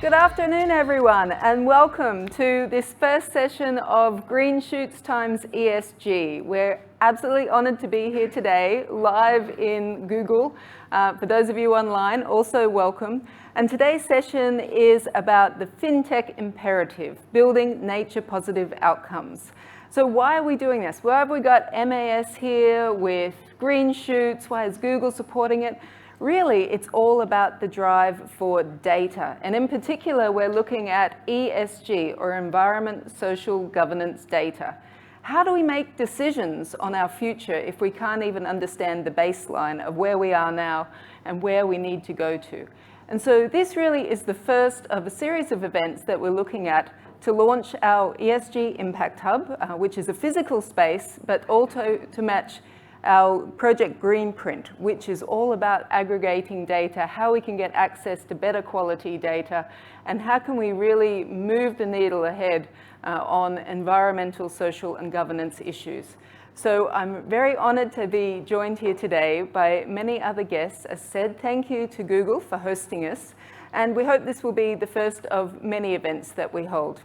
Good afternoon, everyone, and welcome to this first session of Green Shoots times ESG. We're absolutely honored to be here today, live in Google. For those of you online, also welcome. And today's session is about the FinTech imperative, building nature-positive outcomes. So why are we doing this? Why have we got MAS here with Green Shoots? Why is Google supporting it? Really, it's all about the drive for data. And in particular, we're looking at ESG, or environment, social, governance data. How do we make decisions on our future if we can't even understand the baseline of where we are now and where we need to go to? And so this really is the first of a series of events that we're looking at to launch our ESG Impact Hub, which is a physical space, but also to match our Project Greenprint, which is all about aggregating data, how we can get access to better quality data, and how can we really move the needle ahead on environmental, social, and governance issues. So I'm very honored to be joined here today by many other guests. As said, thank you to Google for hosting us, and we hope this will be the first of many events that we hold.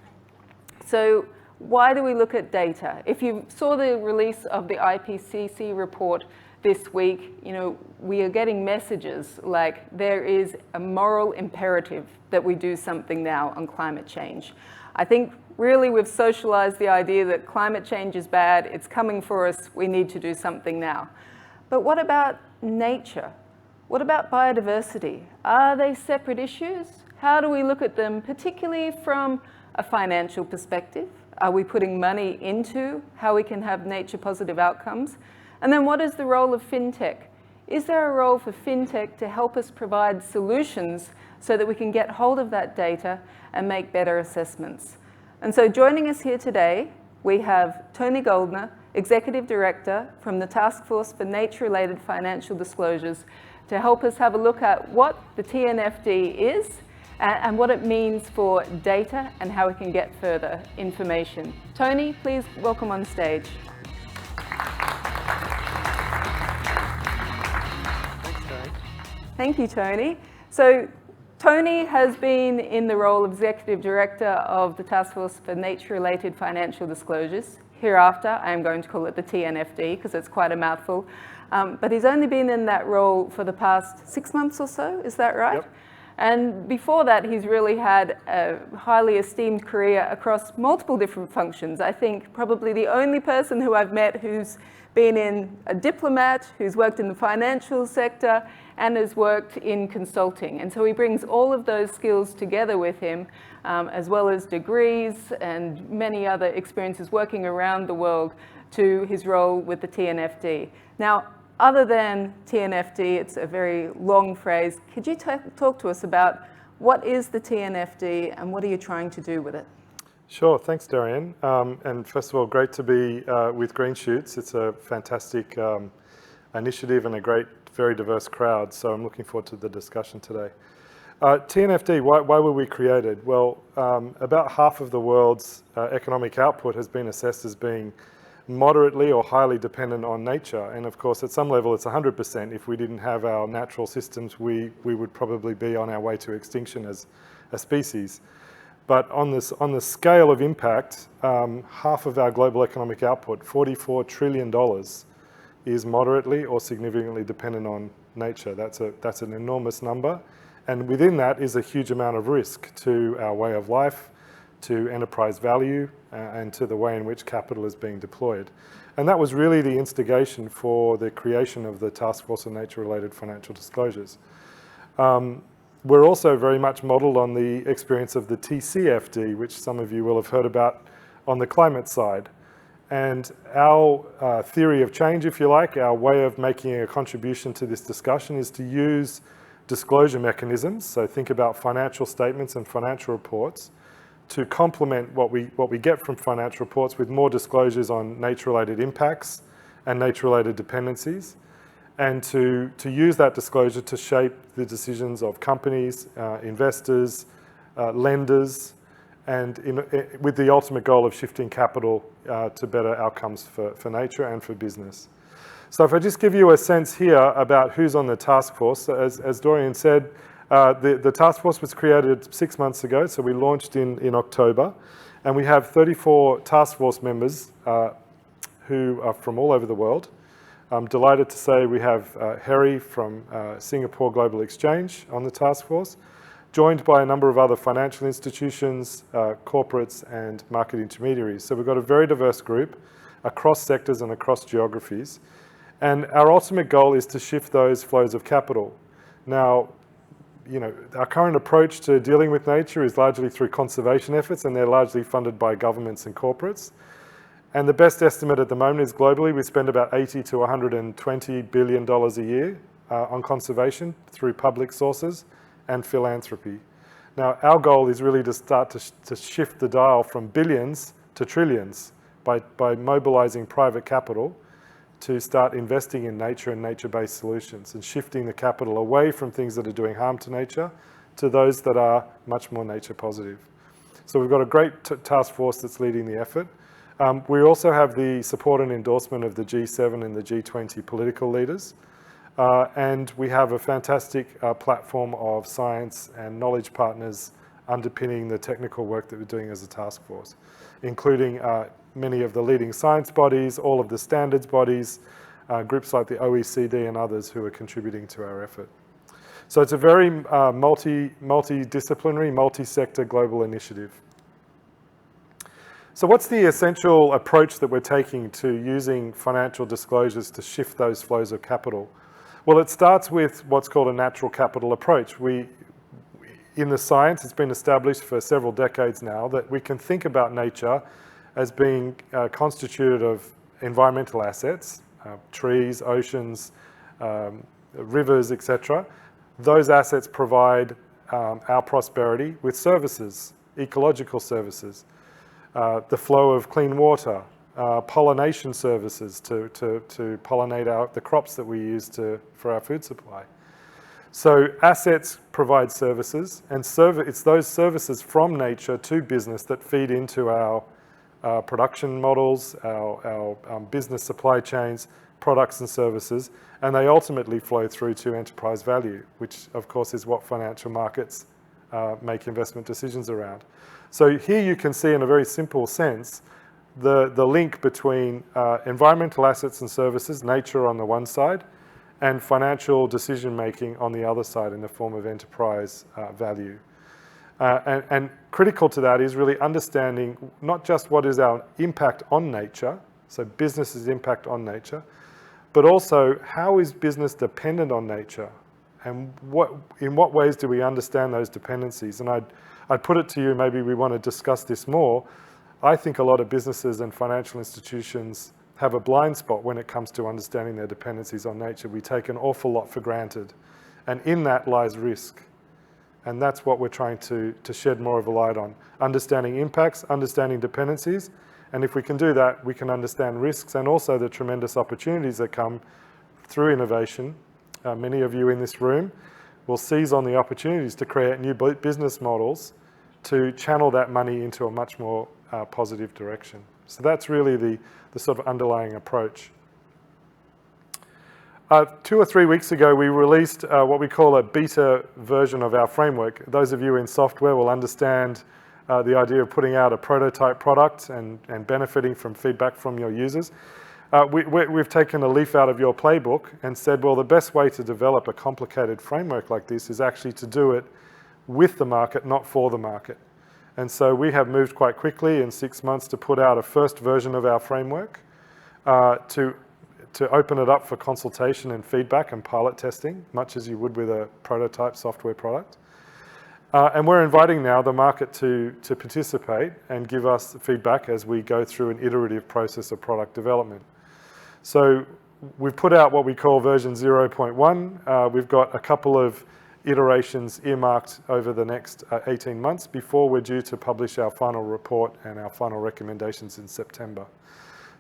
So why do we look at data? If you saw the release of the IPCC report this week, we are getting messages like there is a moral imperative that we do something now on climate change. I think really we've socialized the idea that climate change is bad, it's coming for us, we need to do something now. But what about nature? What about biodiversity? Are they separate issues? How do we look at them, particularly from a financial perspective? Are we putting money into how we can have nature-positive outcomes? And then what is the role of FinTech? Is there a role for FinTech to help us provide solutions so that we can get hold of that data and make better assessments? And so joining us here today, we have Tony Goldner, Executive Director from the Task Force for Nature-Related Financial Disclosures, to help us have a look at what the TNFD is and what it means for data and how we can get further information. Tony, please welcome on stage. Thanks, Tony. Thank you, Tony. So Tony has been in the role of Executive Director of the Task Force for Nature-Related Financial Disclosures. Hereafter, I am going to call it the TNFD because it's quite a mouthful. But he's only been in that role for the past 6 months or so, is that right? Yep. And before that, he's really had a highly esteemed career across multiple different functions. I think probably the only person who I've met who's been in a diplomat, who's worked in the financial sector, and has worked in consulting. And so he brings all of those skills together with him, as well as degrees and many other experiences working around the world, to his role with the TNFD. Now, other than TNFD, it's a very long phrase. Could you talk to us about what is the TNFD and what are you trying to do with it? Sure, thanks, Darian. And first of all, great to be with Green Shoots. It's a fantastic initiative and a great, very diverse crowd. So I'm looking forward to the discussion today. TNFD, why were we created? Well, about half of the world's economic output has been assessed as being moderately or highly dependent on nature. And of course, at some level, it's 100%. If we didn't have our natural systems, we would probably be on our way to extinction as a species. But on the scale of impact, half of our global economic output, $44 trillion, is moderately or significantly dependent on nature. That's an enormous number. And within that is a huge amount of risk to our way of life, to enterprise value, and to the way in which capital is being deployed. And that was really the instigation for the creation of the Task Force on Nature-Related Financial Disclosures. We're also very much modeled on the experience of the TCFD, which some of you will have heard about on the climate side. And our theory of change, if you like, our way of making a contribution to this discussion is to use disclosure mechanisms, so think about financial statements and financial reports, to complement what we get from financial reports with more disclosures on nature-related impacts and nature-related dependencies, and to use that disclosure to shape the decisions of companies, investors, lenders, and with the ultimate goal of shifting capital to better outcomes for nature and for business. So if I just give you a sense here about who's on the task force, as Dorian said, The task force was created 6 months ago, so we launched in October, and we have 34 task force members who are from all over the world. I'm delighted to say we have Harry from Singapore Global Exchange on the task force, joined by a number of other financial institutions, corporates, and market intermediaries. So we've got a very diverse group across sectors and across geographies. And our ultimate goal is to shift those flows of capital. Now, our current approach to dealing with nature is largely through conservation efforts, and they're largely funded by governments and corporates. And the best estimate at the moment is globally we spend about $80 to $120 billion a year on conservation through public sources and philanthropy. Now, our goal is really to start to shift the dial from billions to trillions by mobilizing private capital to start investing in nature and nature-based solutions and shifting the capital away from things that are doing harm to nature to those that are much more nature positive. So we've got a great task force that's leading the effort. We also have the support and endorsement of the G7 and the G20 political leaders. And we have a fantastic platform of science and knowledge partners underpinning the technical work that we're doing as a task force, including many of the leading science bodies, all of the standards bodies, groups like the OECD and others who are contributing to our effort. So it's a very multidisciplinary, multi-sector global initiative. So what's the essential approach that we're taking to using financial disclosures to shift those flows of capital? Well, it starts with what's called a natural capital approach. In the science, it's been established for several decades now that we can think about nature as being constituted of environmental assets, trees, oceans, rivers, etc. Those assets provide our prosperity with services, ecological services. The flow of clean water, pollination services to pollinate the crops that we use for our food supply. So assets provide services, and it's those services from nature to business that feed into our production models, our business supply chains, products and services, and they ultimately flow through to enterprise value, which of course is what financial markets make investment decisions around. So here you can see in a very simple sense the link between environmental assets and services, nature on the one side, and financial decision making on the other side in the form of enterprise value. And critical to that is really understanding not just what is our impact on nature, so business's impact on nature, but also how is business dependent on nature, and in what ways do we understand those dependencies? And I'd put it to you, maybe we want to discuss this more. I think a lot of businesses and financial institutions have a blind spot when it comes to understanding their dependencies on nature. We take an awful lot for granted, and in that lies risk. And that's what we're trying to shed more of a light on. Understanding impacts, understanding dependencies, and if we can do that, we can understand risks and also the tremendous opportunities that come through innovation. Many of you in this room will seize on the opportunities to create new business models to channel that money into a much more positive direction. So that's really the sort of underlying approach. 2 or 3 weeks ago, we released what we call a beta version of our framework. Those of you in software will understand the idea of putting out a prototype product and benefiting from feedback from your users. We've taken a leaf out of your playbook and said, well, the best way to develop a complicated framework like this is actually to do it with the market, not for the market. And so we have moved quite quickly in 6 months to put out a first version of our framework to open it up for consultation and feedback and pilot testing, much as you would with a prototype software product. And we're inviting now the market to participate and give us feedback as we go through an iterative process of product development. So we've put out what we call version 0.1. We've got a couple of iterations earmarked over the next 18 months before we're due to publish our final report and our final recommendations in September.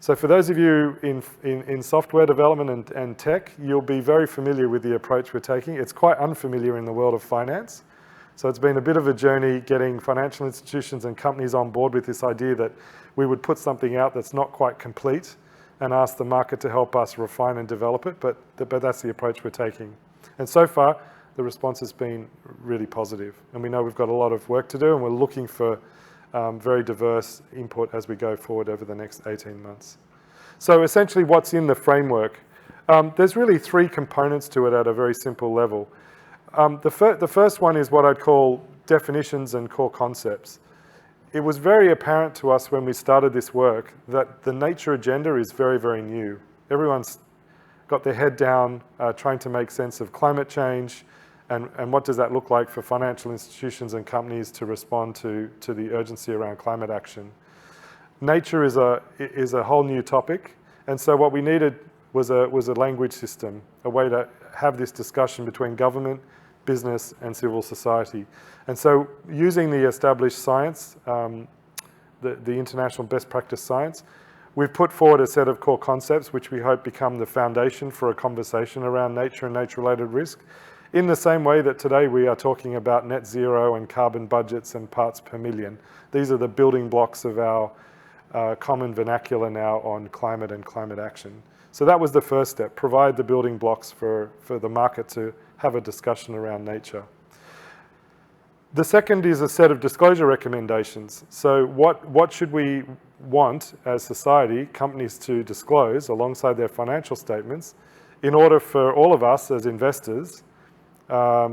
So for those of you in software development and tech, you'll be very familiar with the approach we're taking. It's quite unfamiliar in the world of finance. So it's been a bit of a journey getting financial institutions and companies on board with this idea that we would put something out that's not quite complete and ask the market to help us refine and develop it, but that's the approach we're taking. And so far, the response has been really positive. And we know we've got a lot of work to do, and we're looking for very diverse input as we go forward over the next 18 months. So essentially what's in the framework? There's really three components to it at a very simple level. The first one is what I'd call definitions and core concepts. It was very apparent to us when we started this work that the nature agenda is very, very new. Everyone's got their head down trying to make sense of climate change and what does that look like for financial institutions and companies to respond to the urgency around climate action. Nature is a whole new topic, and so what we needed was a language system, a way to have this discussion between government, business and civil society. And so using the established science, the international best practice science, we've put forward a set of core concepts which we hope become the foundation for a conversation around nature and nature-related risk, in the same way that today we are talking about net zero and carbon budgets and parts per million. These are the building blocks of our common vernacular now on climate and climate action. So that was the first step, provide the building blocks for the market to have a discussion around nature. The second is a set of disclosure recommendations. So what should we want as society, companies to disclose alongside their financial statements in order for all of us as investors,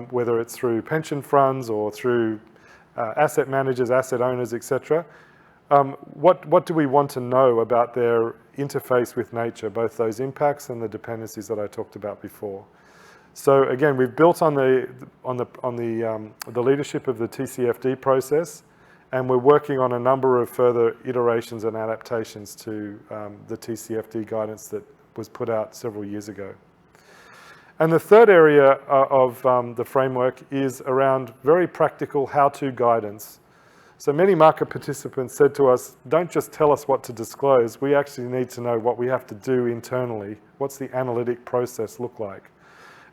whether it's through pension funds or through asset managers, asset owners, etc., what do we want to know about their interface with nature, both those impacts and the dependencies that I talked about before? So again, we've built on the leadership of the TCFD process, and we're working on a number of further iterations and adaptations to the TCFD guidance that was put out several years ago. And the third area of the framework is around very practical how-to guidance. So many market participants said to us, don't just tell us what to disclose, we actually need to know what we have to do internally. What's the analytic process look like?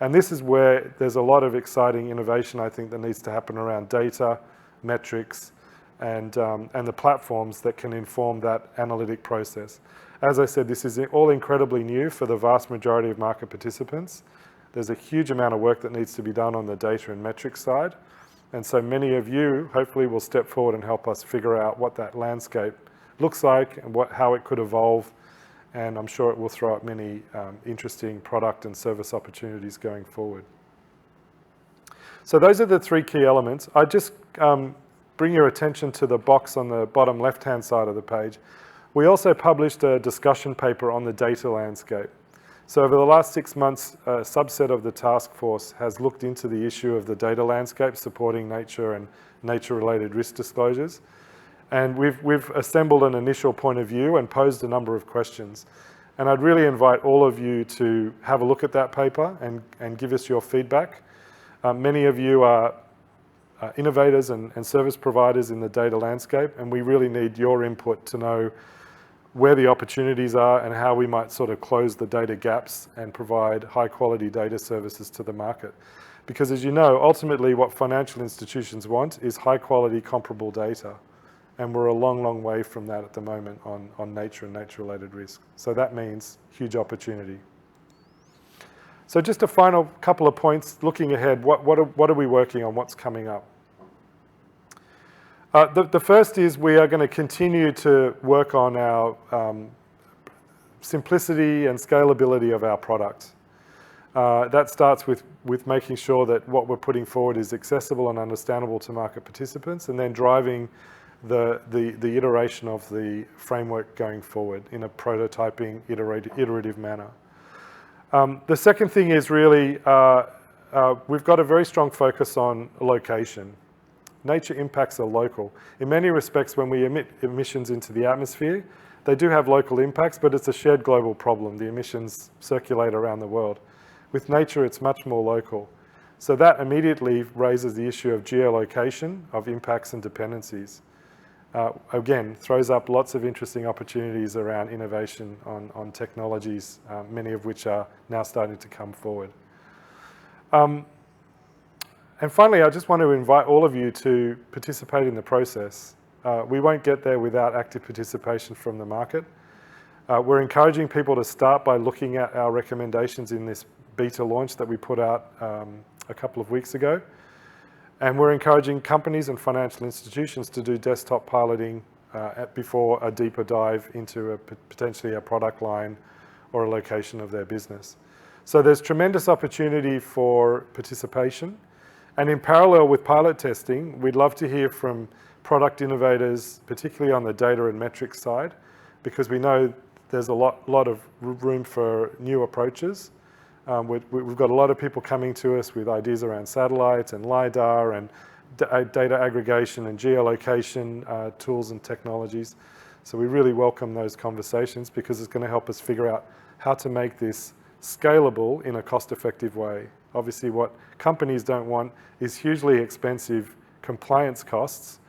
And this is where there's a lot of exciting innovation, I think, that needs to happen around data, metrics, and the platforms that can inform that analytic process. As I said, this is all incredibly new for the vast majority of market participants. There's a huge amount of work that needs to be done on the data and metrics side. And so many of you, hopefully, will step forward and help us figure out what that landscape looks like and how it could evolve. And I'm sure it will throw up many interesting product and service opportunities going forward. So those are the three key elements. I just bring your attention to the box on the bottom left-hand side of the page. We also published a discussion paper on the data landscape. So over the last 6 months, a subset of the task force has looked into the issue of the data landscape supporting nature and nature-related risk disclosures. And we've assembled an initial point of view and posed a number of questions. And I'd really invite all of you to have a look at that paper and give us your feedback. Many of you are innovators and service providers in the data landscape, and we really need your input to know where the opportunities are and how we might sort of close the data gaps and provide high quality data services to the market. Because as you know, ultimately what financial institutions want is high quality comparable data. And we're a long, long way from that at the moment on nature and nature-related risk. So that means huge opportunity. So just a final couple of points, looking ahead, what are we working on, what's coming up? The first is we are going to continue to work on our simplicity and scalability of our product. That starts with making sure that what we're putting forward is accessible and understandable to market participants, and then driving the iteration of the framework going forward in a prototyping, iterative manner. The second thing is really, we've got a very strong focus on location. Nature impacts are local. In many respects, when we emit emissions into the atmosphere, they do have local impacts, but it's a shared global problem. The emissions circulate around the world. With nature, it's much more local. So that immediately raises the issue of geolocation, of impacts and dependencies. Again, throws up lots of interesting opportunities around innovation on technologies, many of which are now starting to come forward. And finally, I just want to invite all of you to participate in the process. We won't get there without active participation from the market. We're encouraging people to start by looking at our recommendations in this beta launch that we put out a couple of weeks ago. And we're encouraging companies and financial institutions to do desktop piloting before a deeper dive into potentially a product line or a location of their business. So there's tremendous opportunity for participation. And in parallel with pilot testing, we'd love to hear from product innovators, particularly on the data and metrics side, because we know there's a lot of room for new approaches. We've got a lot of people coming to us with ideas around satellites and LiDAR and data aggregation and geolocation tools and technologies. So we really welcome those conversations because it's going to help us figure out how to make this scalable in a cost-effective way. Obviously, what companies don't want is hugely expensive compliance costs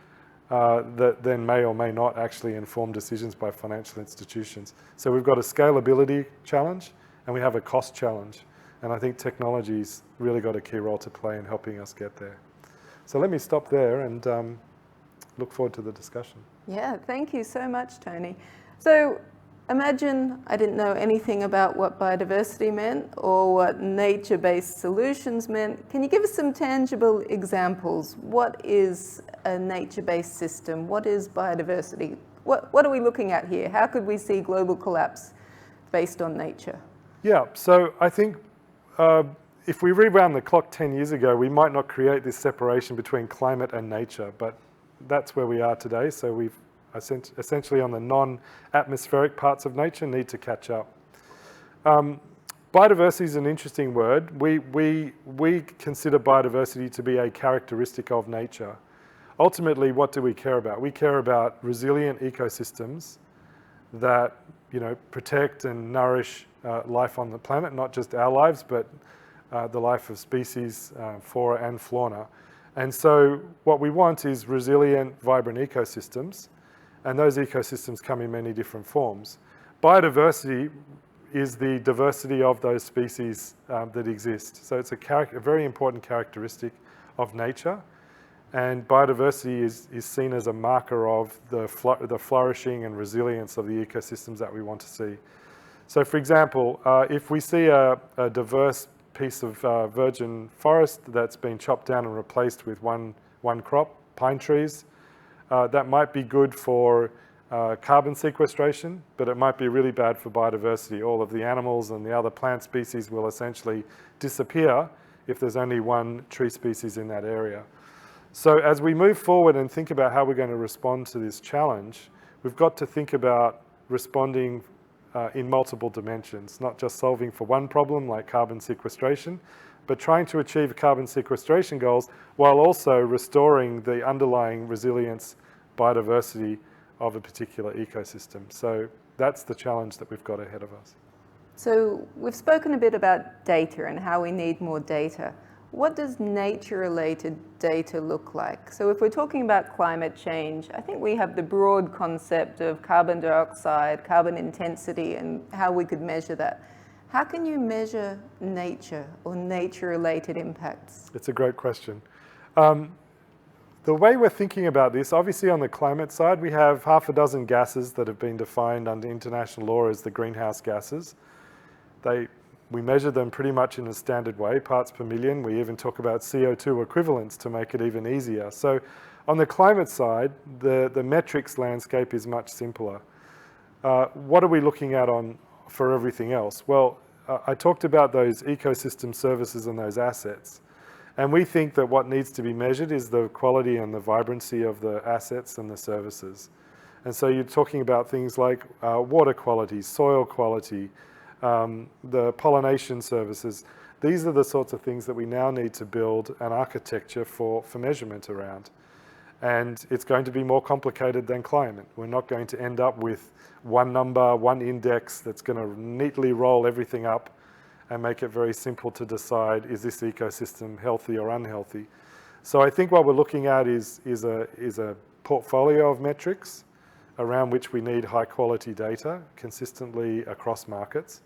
that then may or may not actually inform decisions by financial institutions. So we've got a scalability challenge and we have a cost challenge. And I think technology's really got a key role to play in helping us get there. So let me stop there and look forward to the discussion. Yeah, thank you so much, Tony. So imagine I didn't know anything about what biodiversity meant or what nature-based solutions meant. Can you give us some tangible examples? What is a nature-based system? What is biodiversity? What are we looking at here? How could we see global collapse based on nature? Yeah, so I think if we rewound the clock 10 years ago, we might not create this separation between climate and nature, but that's where we are today. So we've essentially on the non-atmospheric parts of nature need to catch up. Biodiversity is an interesting word. We consider biodiversity to be a characteristic of nature. Ultimately, what do we care about? We care about resilient ecosystems that protect and nourish life on the planet, not just our lives, but the life of species, flora and fauna. And so what we want is resilient, vibrant ecosystems, and those ecosystems come in many different forms. Biodiversity is the diversity of those species that exist. So it's a very important characteristic of nature, and biodiversity is seen as a marker of the flourishing and resilience of the ecosystems that we want to see. So for example, if we see a diverse piece of virgin forest that's been chopped down and replaced with one crop, pine trees, that might be good for carbon sequestration, but it might be really bad for biodiversity. All of the animals and the other plant species will essentially disappear if there's only one tree species in that area. So as we move forward and think about how we're going to respond to this challenge, we've got to think about responding in multiple dimensions, not just solving for one problem like carbon sequestration, but trying to achieve carbon sequestration goals while also restoring the underlying resilience, biodiversity of a particular ecosystem. So that's the challenge that we've got ahead of us. So we've spoken a bit about data and how we need more data. What does nature-related data look like? So if we're talking about climate change, I think we have the broad concept of carbon dioxide, carbon intensity, and how we could measure that. How can you measure nature or nature-related impacts? It's a great question. The way we're thinking about this, obviously on the climate side, we have half a dozen gases that have been defined under international law as the greenhouse gases. We measure them pretty much in a standard way, parts per million. We even talk about CO2 equivalents to make it even easier. So on the climate side, the metrics landscape is much simpler. What are we looking at for everything else? Well, I talked about those ecosystem services and those assets. And we think that what needs to be measured is the quality and the vibrancy of the assets and the services. And so you're talking about things like water quality, soil quality, the pollination services. These are the sorts of things that we now need to build an architecture for measurement around. And it's going to be more complicated than climate. We're not going to end up with one number, one index that's going to neatly roll everything up and make it very simple to decide, is this ecosystem healthy or unhealthy? So I think what we're looking at is a portfolio of metrics around which we need high quality data consistently across markets.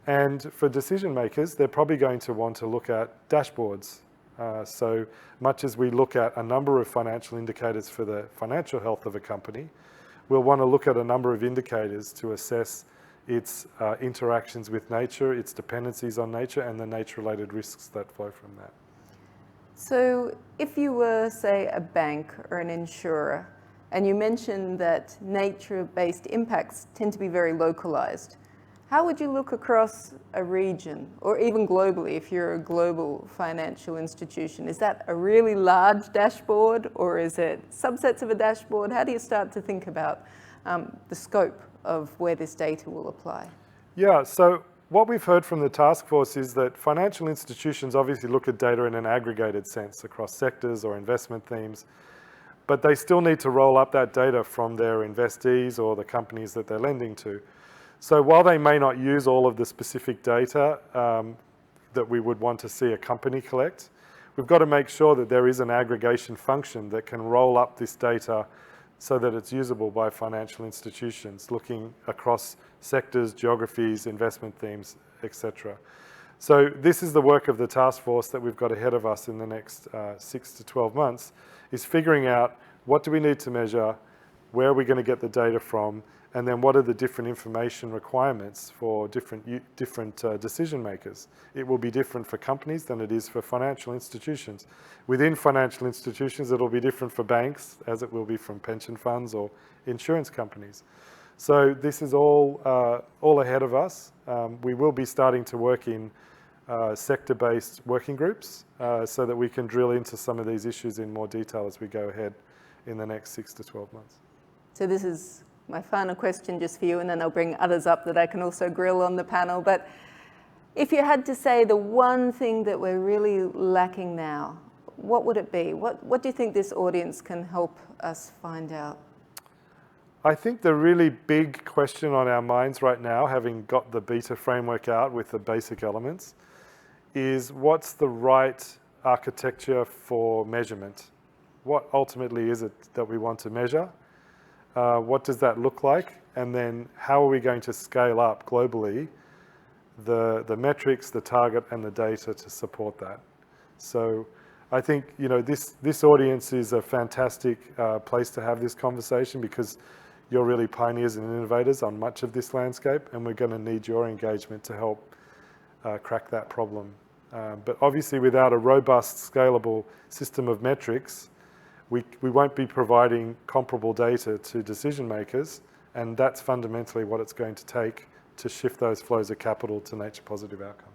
And for decision makers, they're probably going to want to look at dashboards. So much as we look at a number of financial indicators for the financial health of a company, we'll want to look at a number of indicators to assess its interactions with nature, its dependencies on nature, and the nature-related risks that flow from that. So if you were, say, a bank or an insurer, and you mentioned that nature-based impacts tend to be very localized, how would you look across a region, or even globally if you're a global financial institution? Is that a really large dashboard, or is it subsets of a dashboard? How do you start to think about the scope of where this data will apply? Yeah, so what we've heard from the task force is that financial institutions obviously look at data in an aggregated sense across sectors or investment themes, but they still need to roll up that data from their investees or the companies that they're lending to. So while they may not use all of the specific data that we would want to see a company collect, we've got to make sure that there is an aggregation function that can roll up this data so that it's usable by financial institutions looking across sectors, geographies, investment themes, etc. So this is the work of the task force that we've got ahead of us in the next 6 to 12 months, is figuring out what do we need to measure, where are we going to get the data from, and then what are the different information requirements for different decision makers. It will be different for companies than it is for financial institutions. Within financial institutions, it'll be different for banks as it will be from pension funds or insurance companies. So this is all ahead of us. We will be starting to work in sector-based working groups so that we can drill into some of these issues in more detail as we go ahead in the next 6 to 12 months. So this is my final question just for you, and then I'll bring others up that I can also grill on the panel. But if you had to say the one thing that we're really lacking now, what would it be? What do you think this audience can help us find out? I think the really big question on our minds right now, having got the beta framework out with the basic elements, is what's the right architecture for measurement? What ultimately is it that we want to measure? What does that look like? And then how are we going to scale up globally the metrics, the target, and the data to support that? So I think this audience is a fantastic place to have this conversation because you're really pioneers and innovators on much of this landscape, and we're going to need your engagement to help crack that problem. But obviously without a robust, scalable system of metrics, we won't be providing comparable data to decision makers, and that's fundamentally what it's going to take to shift those flows of capital to nature-positive outcomes.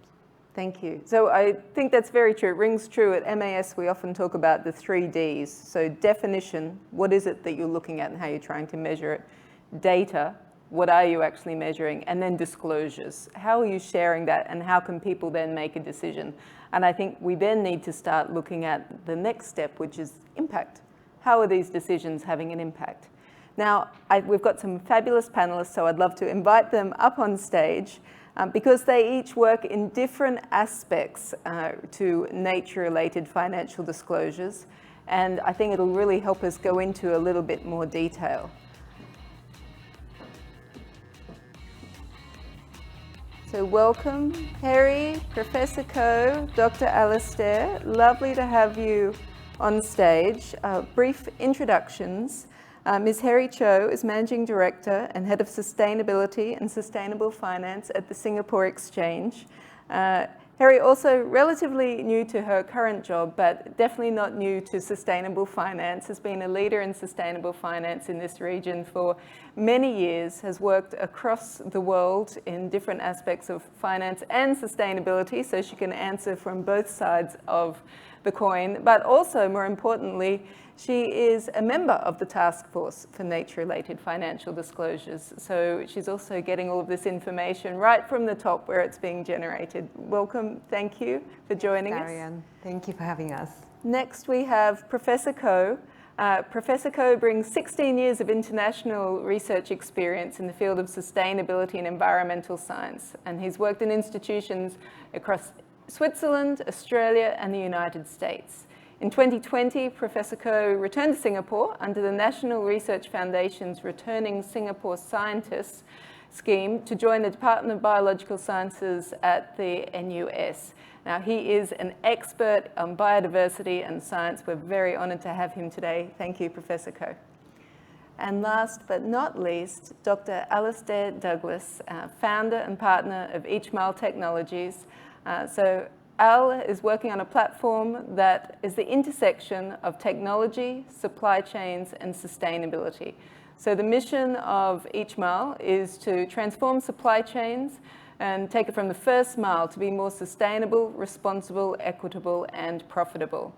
Thank you. So I think that's very true. It rings true. At MAS, we often talk about the 3 Ds. So definition, what is it that you're looking at and how you're trying to measure it? Data, what are you actually measuring? And then disclosures. How are you sharing that, and how can people then make a decision? And I think we then need to start looking at the next step, which is impact. How are these decisions having an impact? Now, we've got some fabulous panelists, so I'd love to invite them up on stage because they each work in different aspects to nature-related financial disclosures, and I think it'll really help us go into a little bit more detail. So welcome, Harry, Professor Ko, Dr. Alastair. Lovely to have you on stage. Brief introductions. Ms. Harry Cho is Managing Director and Head of Sustainability and Sustainable Finance at the Singapore Exchange. Harry also relatively new to her current job, but definitely not new to sustainable finance, has been a leader in sustainable finance in this region for many years, has worked across the world in different aspects of finance and sustainability, so she can answer from both sides of the coin, but also, more importantly, she is a member of the Task Force for Nature-Related Financial Disclosures. So she's also getting all of this information right from the top where it's being generated. Welcome, thank you for joining us. Marianne, thank you for having us. Next we have Professor Ko. Professor Ko brings 16 years of international research experience in the field of sustainability and environmental science, and he's worked in institutions across Switzerland, Australia, and the United States. In 2020, Professor Ko returned to Singapore under the National Research Foundation's Returning Singapore Scientists scheme to join the Department of Biological Sciences at the NUS. Now, he is an expert on biodiversity and science. We're very honored to have him today. Thank you, Professor Ko. And last but not least, Dr. Alastair Douglas, founder and partner of Each Mile Technologies. So Al is working on a platform that is the intersection of technology, supply chains, and sustainability. So the mission of Each Mile is to transform supply chains and take it from the first mile to be more sustainable, responsible, equitable, and profitable.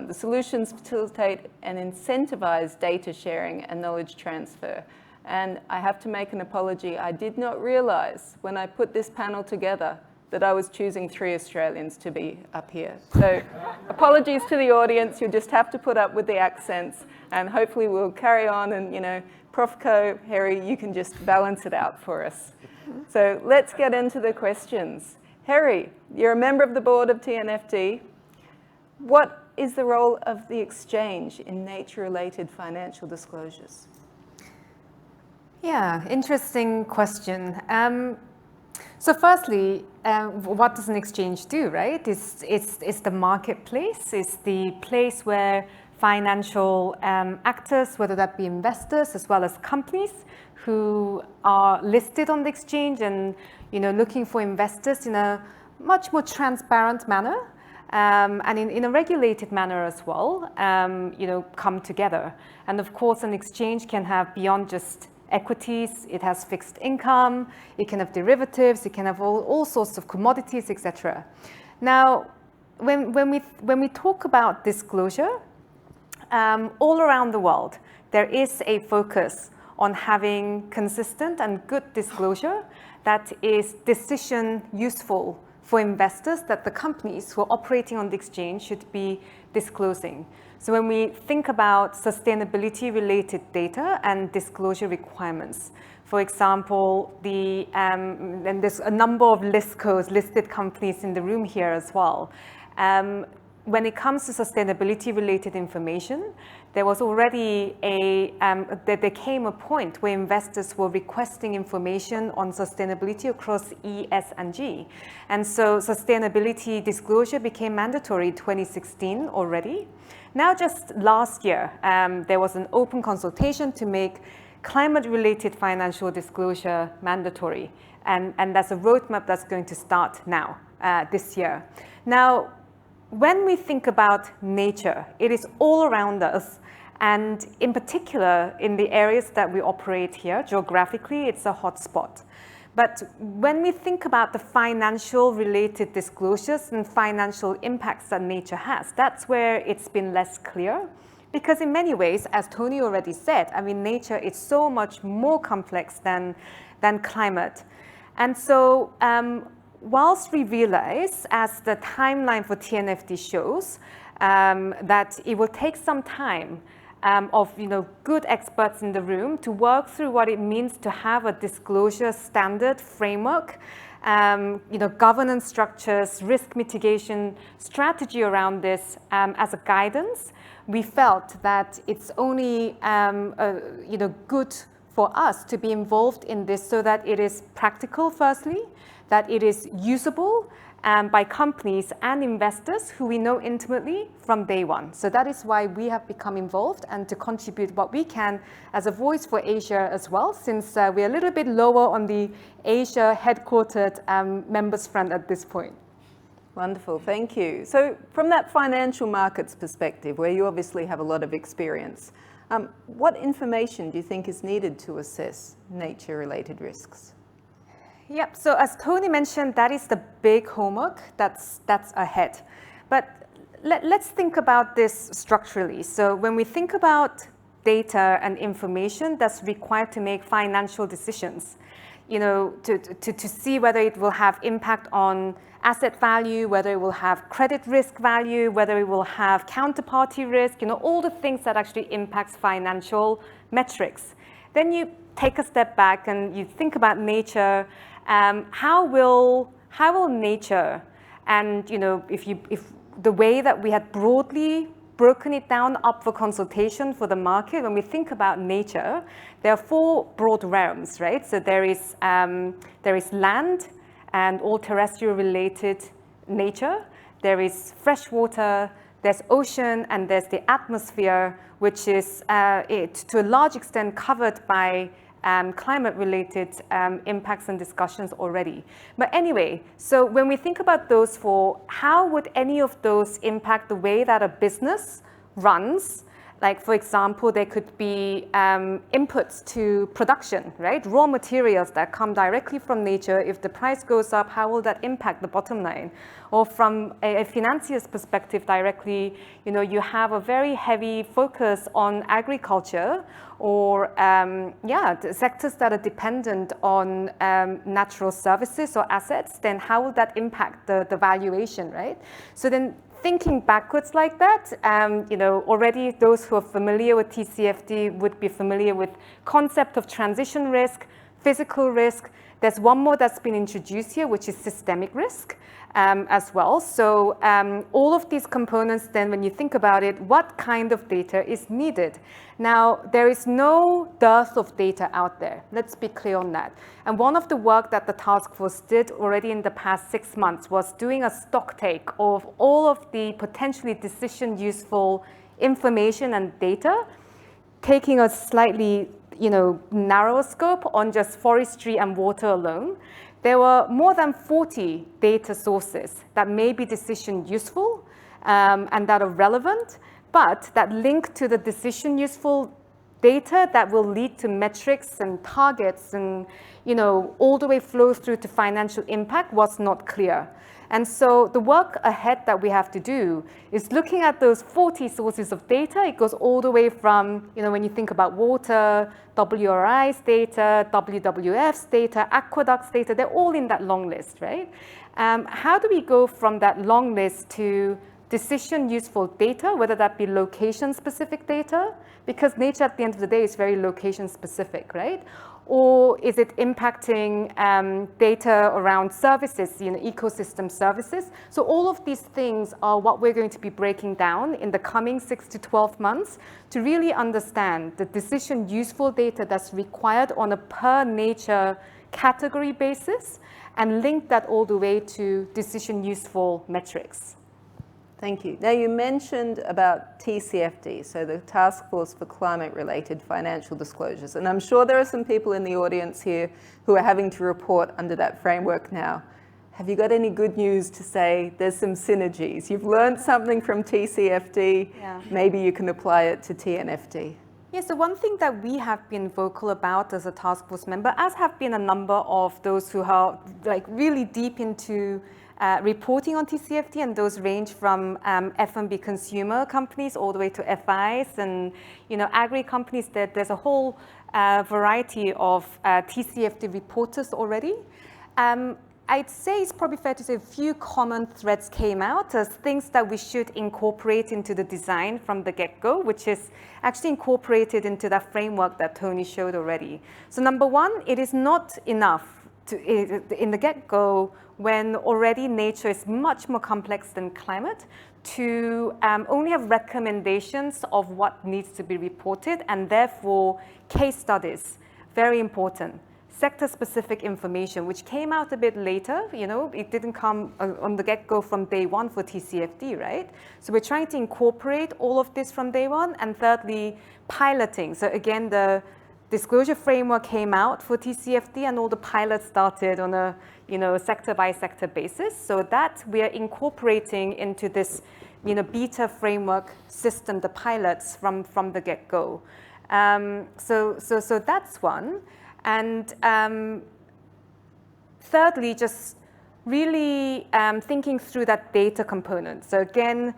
The solutions facilitate and incentivize data sharing and knowledge transfer. And I have to make an apology. I did not realize when I put this panel together that I was choosing 3 Australians to be up here. So apologies to the audience. You'll just have to put up with the accents, and hopefully we'll carry on, and Prof. Co, Harry, you can just balance it out for us. So let's get into the questions. Harry, you're a member of the board of TNFD. What is the role of the exchange in nature-related financial disclosures? Yeah, interesting question. So firstly, what does an exchange do, right? It's the marketplace. It's the place where financial actors, whether that be investors as well as companies who are listed on the exchange and looking for investors in a much more transparent manner, and in a regulated manner as well, come together. And of course, an exchange can have beyond just equities. It has fixed income, it can have derivatives, it can have all sorts of commodities, etc. Now, when we talk about disclosure, all around the world, there is a focus on having consistent and good disclosure that is decision useful for investors, that the companies who are operating on the exchange should be disclosing. So when we think about sustainability-related data and disclosure requirements, for example, and there's a number of listed companies in the room here as well. When it comes to sustainability-related information, there was already there came a point where investors were requesting information on sustainability across E, S, and G. And so sustainability disclosure became mandatory in 2016 already. Now, just last year, there was an open consultation to make climate-related financial disclosure mandatory. And that's a roadmap that's going to start now, this year. Now, when we think about nature, it is all around us. And in particular, in the areas that we operate here, geographically, it's a hotspot. But when we think about the financial related disclosures and financial impacts that nature has, that's where it's been less clear. Because in many ways, as Tony already said, nature is so much more complex than climate. And so, whilst we realize, as the timeline for TNFD shows, that it will take some time of good experts in the room to work through what it means to have a disclosure standard framework, governance structures, risk mitigation strategy around this as a guidance. We felt that it's only good for us to be involved in this so that it is practical, firstly, that it is usable by companies and investors who we know intimately from day one. So that is why we have become involved and to contribute what we can as a voice for Asia as well, since we're a little bit lower on the Asia headquartered members front at this point. Wonderful, thank you. So from that financial markets perspective, where you obviously have a lot of experience, what information do you think is needed to assess nature-related risks? Yep, so as Tony mentioned, that is the big homework that's ahead. But let's think about this structurally. So when we think about data and information that's required to make financial decisions, to see whether it will have impact on asset value, whether it will have credit risk value, whether it will have counterparty risk, all the things that actually impacts financial metrics. Then you take a step back and you think about nature. How will nature, and if the way that we had broadly broken it down up for consultation for the market, when we think about nature, there are 4 broad realms, right? So there is land and all terrestrial related nature. There is freshwater, there's ocean, and there's the atmosphere, which is to a large extent covered by climate-related impacts and discussions already. But anyway, so when we think about those four, how would any of those impact the way that a business runs? Like, for example, there could be inputs to production, right? Raw materials that come directly from nature. If the price goes up, how will that impact the bottom line? Or from a financier's perspective directly, you have a very heavy focus on agriculture or, the sectors that are dependent on natural services or assets, then how will that impact the valuation, right? So then thinking backwards like that, already those who are familiar with TCFD would be familiar with concept of transition risk, physical risk. There's one more that's been introduced here, which is systemic risk as well. So all of these components, then when you think about it, what kind of data is needed? Now, there is no dearth of data out there. Let's be clear on that. And one of the work that the task force did already in the past 6 months was doing a stock take of all of the potentially decision useful information and data, taking a slightly narrower scope on just forestry and water alone. There were more than 40 data sources that may be decision useful and that are relevant, but that link to the decision useful data that will lead to metrics and targets and all the way flows through to financial impact was not clear. And so the work ahead that we have to do is looking at those 40 sources of data. It goes all the way from, when you think about water, WRI's data, WWF's data, aqueducts data, they're all in that long list, right? How do we go from that long list to decision useful data, whether that be location specific data, because nature at the end of the day is very location specific, right? Or is it impacting data around services, ecosystem services? So all of these things are what we're going to be breaking down in the coming 6 to 12 months to really understand the decision useful data that's required on a per nature category basis and link that all the way to decision useful metrics. Thank you. Now, you mentioned about TCFD, so the Task Force for Climate-Related Financial Disclosures, and I'm sure there are some people in the audience here who are having to report under that framework now. Have you got any good news to say there's some synergies? You've learned something from TCFD, maybe you can apply it to TNFD. Yeah, so one thing that we have been vocal about as a task force member, as have been a number of those who are really deep into reporting on TCFD, and those range from F&B consumer companies all the way to FIs and agri companies. There's a whole variety of TCFD reporters already. I'd say it's probably fair to say a few common threads came out as things that we should incorporate into the design from the get-go, which is actually incorporated into that framework that Tony showed already. So number one, it is not enough in the get-go, when already nature is much more complex than climate, to only have recommendations of what needs to be reported, and therefore case studies, very important. Sector-specific information, which came out a bit later, it didn't come on the get-go from day one for TCFD, right? So we're trying to incorporate all of this from day one. And thirdly, piloting. So again, the disclosure framework came out for TCFD, and all the pilots started on a sector-by-sector basis. So that we are incorporating into this beta framework system, the pilots from the get-go. So that's one. And thirdly, just really thinking through that data component. So again,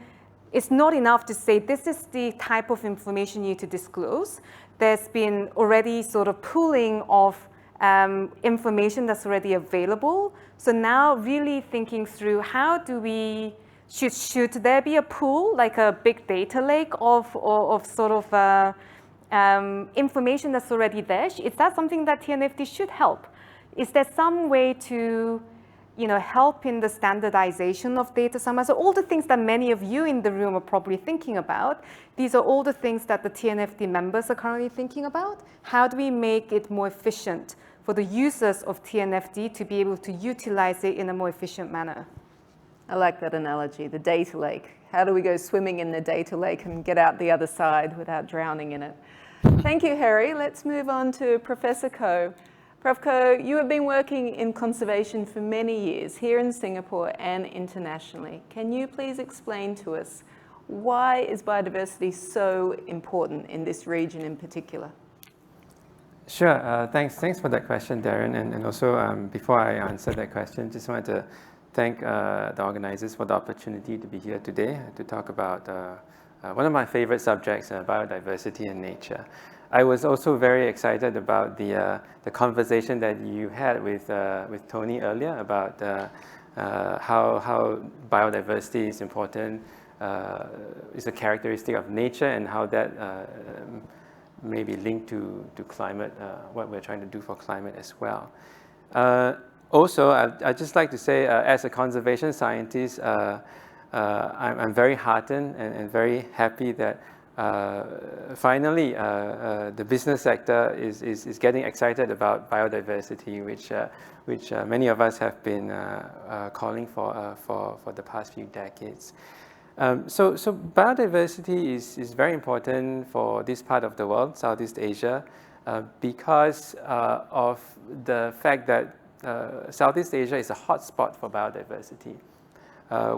it's not enough to say this is the type of information you need to disclose. There's been already sort of pooling of information that's already available. So now really thinking through how do we, should there be a pool, like a big data lake of sort of information that's already there? Is that something that TNFD should help? Is there some way to help in the standardization of data somehow? So all the things that many of you in the room are probably thinking about, these are all the things that the TNFD members are currently thinking about. How do we make it more efficient for the users of TNFD to be able to utilize it in a more efficient manner? I like that analogy, the data lake. How do we go swimming in the data lake and get out the other side without drowning in it? Thank you, Harry. Let's move on to Professor Koh. Prof. Koh, you have been working in conservation for many years here in Singapore and internationally. Can you please explain to us why is biodiversity so important in this region in particular? Sure. Thanks for that question, Darren. And also, before I answer that question, just wanted to thank the organizers for the opportunity to be here today to talk about one of my favorite subjects, biodiversity and nature. I was also very excited about the conversation that you had with Tony earlier about how biodiversity is important, is a characteristic of nature, and how that may be linked to climate, what we're trying to do for climate as well. Also, I'd just like to say, as a conservation scientist, I'm very heartened and very happy that finally the business sector is getting excited about biodiversity, which many of us have been calling for the past few decades. So biodiversity is very important for this part of the world, Southeast Asia, because of the fact that Southeast Asia is a hotspot for biodiversity.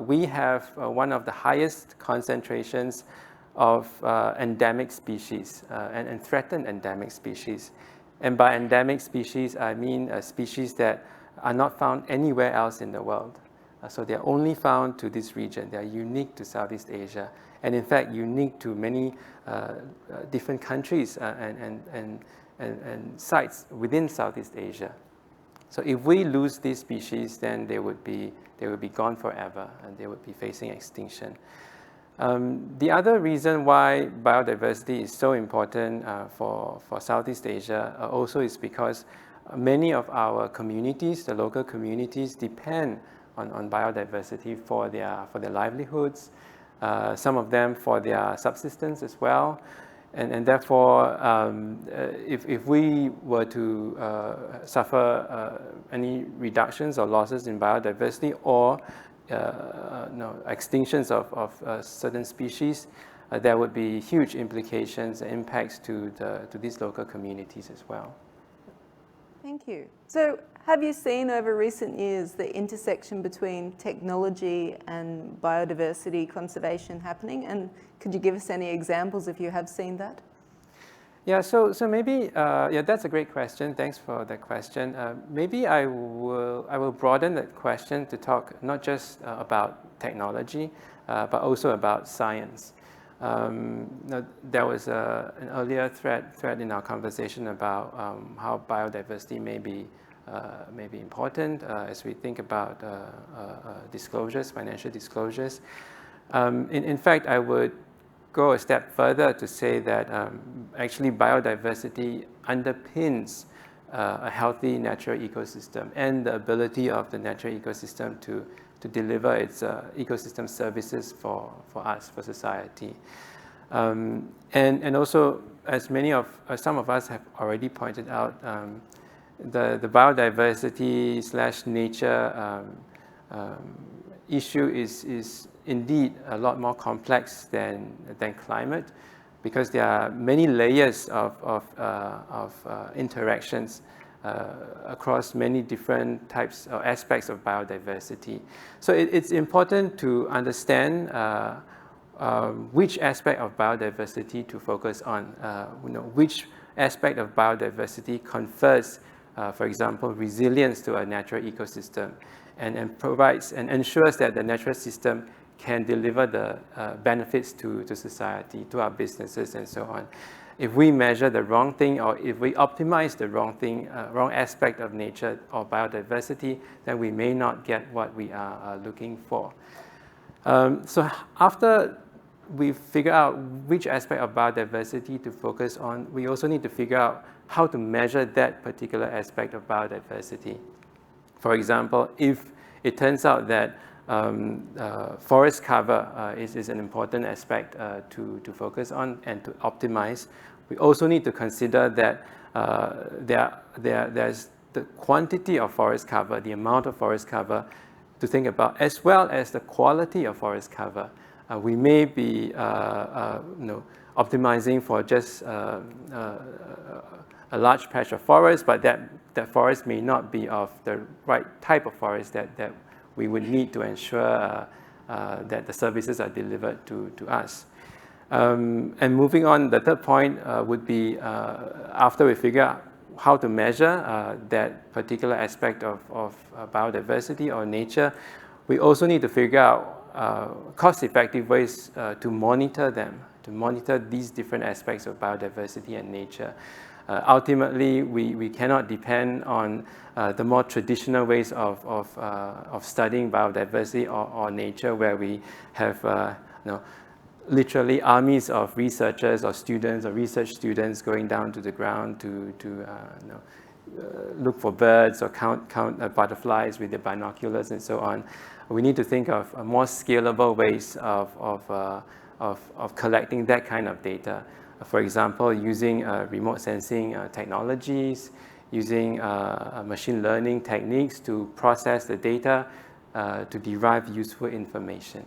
We have one of the highest concentrations of endemic species and threatened endemic species. And by endemic species, I mean species that are not found anywhere else in the world. So they're only found to this region. They're unique to Southeast Asia, and in fact unique to many different countries and sites within Southeast Asia. So if we lose these species, then they would be gone forever, and they would be facing extinction. The other reason why biodiversity is so important for Southeast Asia also is because many of our communities, the local communities, depend on biodiversity for their livelihoods, some of them for their subsistence as well. And therefore, if we were to suffer any reductions or losses in biodiversity or extinctions of certain species, there would be huge implications and impacts to these local communities as well. Thank you. So have you seen over recent years the intersection between technology and biodiversity conservation happening? And could you give us any examples if you have seen that? Yeah, so maybe, that's a great question. Thanks for that question. Maybe I will broaden that question to talk not just about technology, but also about science. There was an earlier thread in our conversation about how biodiversity may be important as we think about disclosures, financial disclosures. In fact, I would go a step further to say that actually biodiversity underpins a healthy natural ecosystem and the ability of the natural ecosystem to deliver its ecosystem services for us, for society. And also, as some of us have already pointed out, the biodiversity / nature issue is indeed a lot more complex than climate, because there are many layers of interactions across many different types or aspects of biodiversity. So it's important to understand which aspect of biodiversity to focus on, which aspect of biodiversity confers, for example, resilience to a natural ecosystem and provides and ensures that the natural system can deliver the benefits to society, to our businesses, and so on. If we measure the wrong thing, or if we optimize the wrong thing, wrong aspect of nature or biodiversity, then we may not get what we are looking for. So after we figure out which aspect of biodiversity to focus on, we also need to figure out how to measure that particular aspect of biodiversity. For example, if it turns out that forest cover is an important aspect to focus on and to optimize, we also need to consider that there's the quantity of forest cover, the amount of forest cover to think about, as well as the quality of forest cover. we may be optimizing for just a large patch of forest, but that forest may not be of the right type of forest that we would need to ensure that the services are delivered to us. And moving on, the third point would be after we figure out how to measure that particular aspect of biodiversity or nature, we also need to figure out cost-effective ways to monitor them, to monitor these different aspects of biodiversity and nature. Ultimately, we cannot depend on the more traditional ways of studying biodiversity or nature, where we have literally armies of researchers or students or research students going down to the ground to look for birds or count butterflies with their binoculars and so on. We need to think of more scalable ways of collecting that kind of data. For example, using remote sensing technologies, using machine learning techniques to process the data to derive useful information.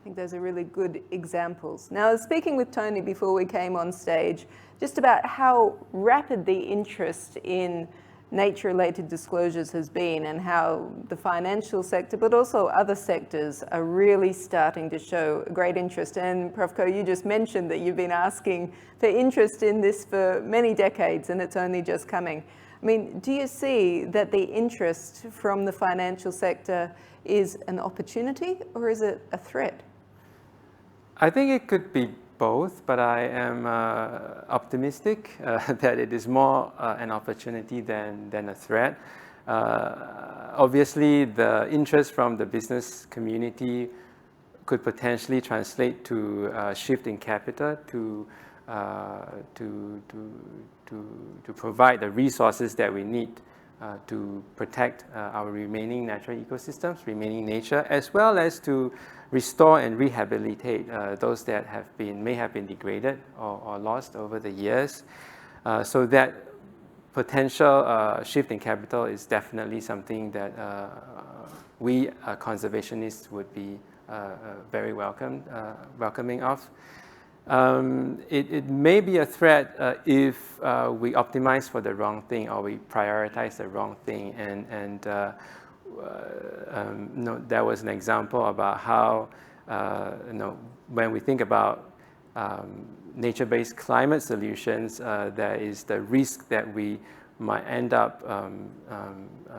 I think those are really good examples. Now, I was speaking with Tony before we came on stage just about how rapid the interest in nature-related disclosures has been, and how the financial sector, but also other sectors, are really starting to show great interest. And Prof. Ko, you just mentioned that you've been asking for interest in this for many decades, and it's only just coming. I mean, do you see that the interest from the financial sector is an opportunity, or is it a threat? I think it could be both, but I am optimistic that it is more an opportunity than a threat. Obviously, the interest from the business community could potentially translate to a shift in capital to provide the resources that we need to protect our remaining natural ecosystems, remaining nature, as well as to restore and rehabilitate those that may have been degraded or lost over the years. So that potential shift in capital is definitely something that we conservationists would be very welcoming of. It may be a threat if we optimize for the wrong thing, or we prioritize the wrong thing. There was an example about how when we think about nature-based climate solutions, there is the risk that we might end up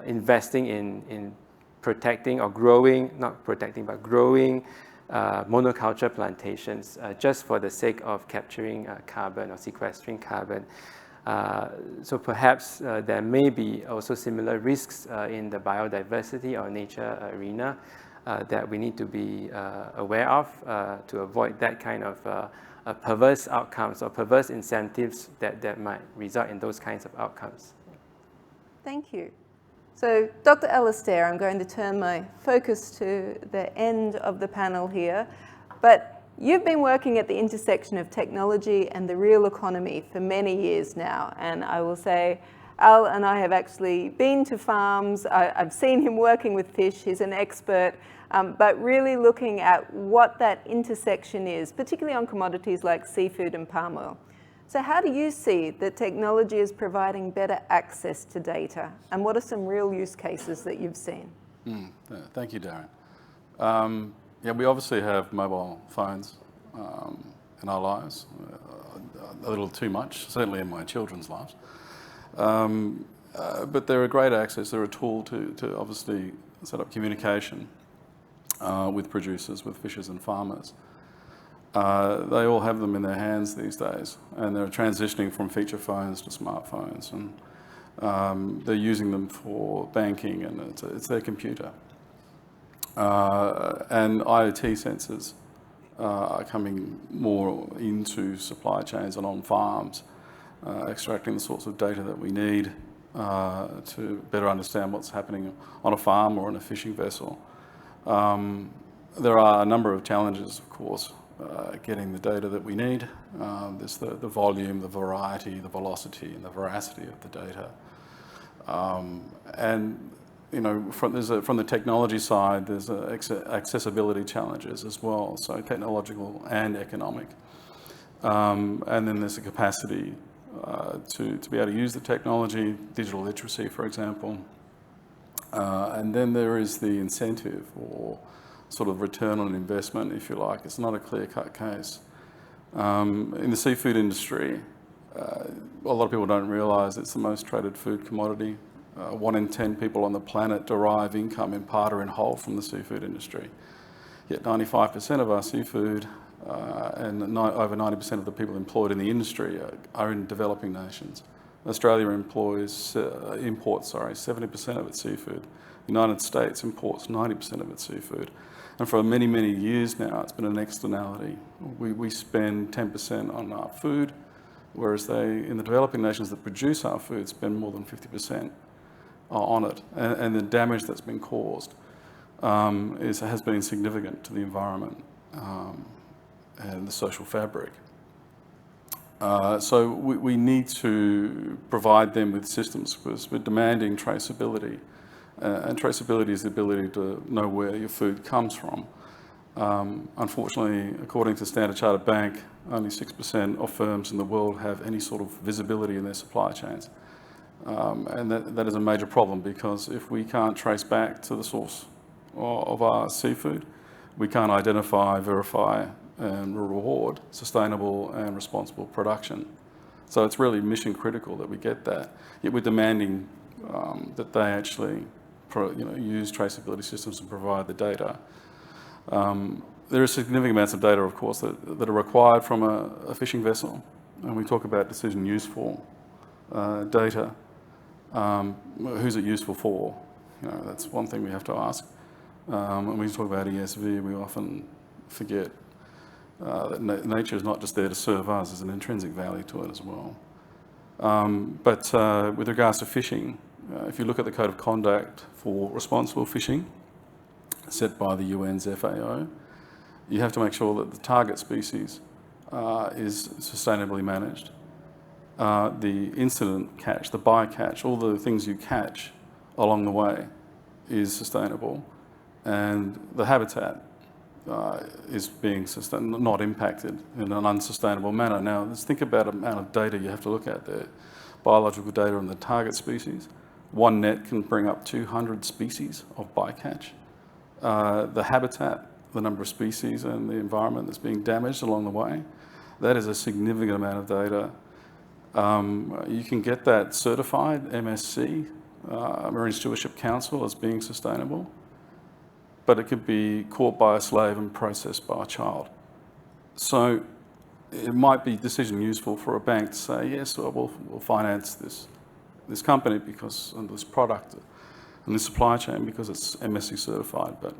investing in protecting or growing, not protecting, but growing monoculture plantations just for the sake of capturing carbon or sequestering carbon. So perhaps there may be also similar risks in the biodiversity or nature arena that we need to be aware of to avoid that kind of perverse outcomes or perverse incentives that might result in those kinds of outcomes. Thank you. So, Dr. Alastair, I'm going to turn my focus to the end of the panel here, but you've been working at the intersection of technology and the real economy for many years now, and I will say Al and I have actually been to farms. I've seen him working with fish. He's an expert, but really looking at what that intersection is, particularly on commodities like seafood and palm oil. So how do you see that technology is providing better access to data, and what are some real use cases that you've seen? Thank you, Darren. Yeah, we obviously have mobile phones in our lives, a little too much, certainly in my children's lives. But they're a great access. They're a tool to obviously set up communication with producers, with fishers and farmers. They all have them in their hands these days, and they're transitioning from feature phones to smartphones, and they're using them for banking, and it's their computer. And IoT sensors are coming more into supply chains and on farms, extracting the sorts of data that we need to better understand what's happening on a farm or on a fishing vessel. There are a number of challenges, of course, getting the data that we need. There's the volume, the variety, the velocity, and the veracity of the data. And from the technology side, there's accessibility challenges as well, so technological and economic. And then there's the capacity to be able to use the technology, digital literacy, for example. And then there is the incentive or sort of return on investment, if you like. It's not a clear-cut case. In the seafood industry, a lot of people don't realise it's the most traded food commodity. 1 in 10 people on the planet derive income in part or in whole from the seafood industry. Yet 95% of our seafood and over 90% of the people employed in the industry are in developing nations. Australia imports 70% of its seafood. The United States imports 90% of its seafood. And for many, many years now, it's been an externality. We spend 10% on our food, whereas in the developing nations that produce our food, spend more than 50% on it. And the damage that's been caused has been significant to the environment and the social fabric. So we need to provide them with systems because we're demanding traceability. And traceability is the ability to know where your food comes from. Unfortunately, according to Standard Chartered Bank, only 6% of firms in the world have any sort of visibility in their supply chains. And that is a major problem because if we can't trace back to the source of our seafood, we can't identify, verify, and reward sustainable and responsible production. So it's really mission critical that we get that. Yet we're demanding that they actually use traceability systems and provide the data. There are significant amounts of data, of course, that are required from a fishing vessel. And we talk about decision useful data. Who's it useful for? That's one thing we have to ask. When we talk about ESV, we often forget that nature is not just there to serve us, there's an intrinsic value to it as well. But with regards to fishing, if you look at the Code of Conduct for Responsible Fishing, set by the UN's FAO, you have to make sure that the target species is sustainably managed. The incident catch, the bycatch, all the things you catch along the way is sustainable, and the habitat is being not impacted in an unsustainable manner. Now, let's think about the amount of data you have to look at there. Biological data on the target species. One net can bring up 200 species of bycatch. The habitat, the number of species and the environment that's being damaged along the way, that is a significant amount of data. You can get that certified, MSC, Marine Stewardship Council, as being sustainable, but it could be caught by a slave and processed by a child. So it might be decision useful for a bank to say, yes, we'll finance this company because, and this product and this supply chain because it's MSC certified, but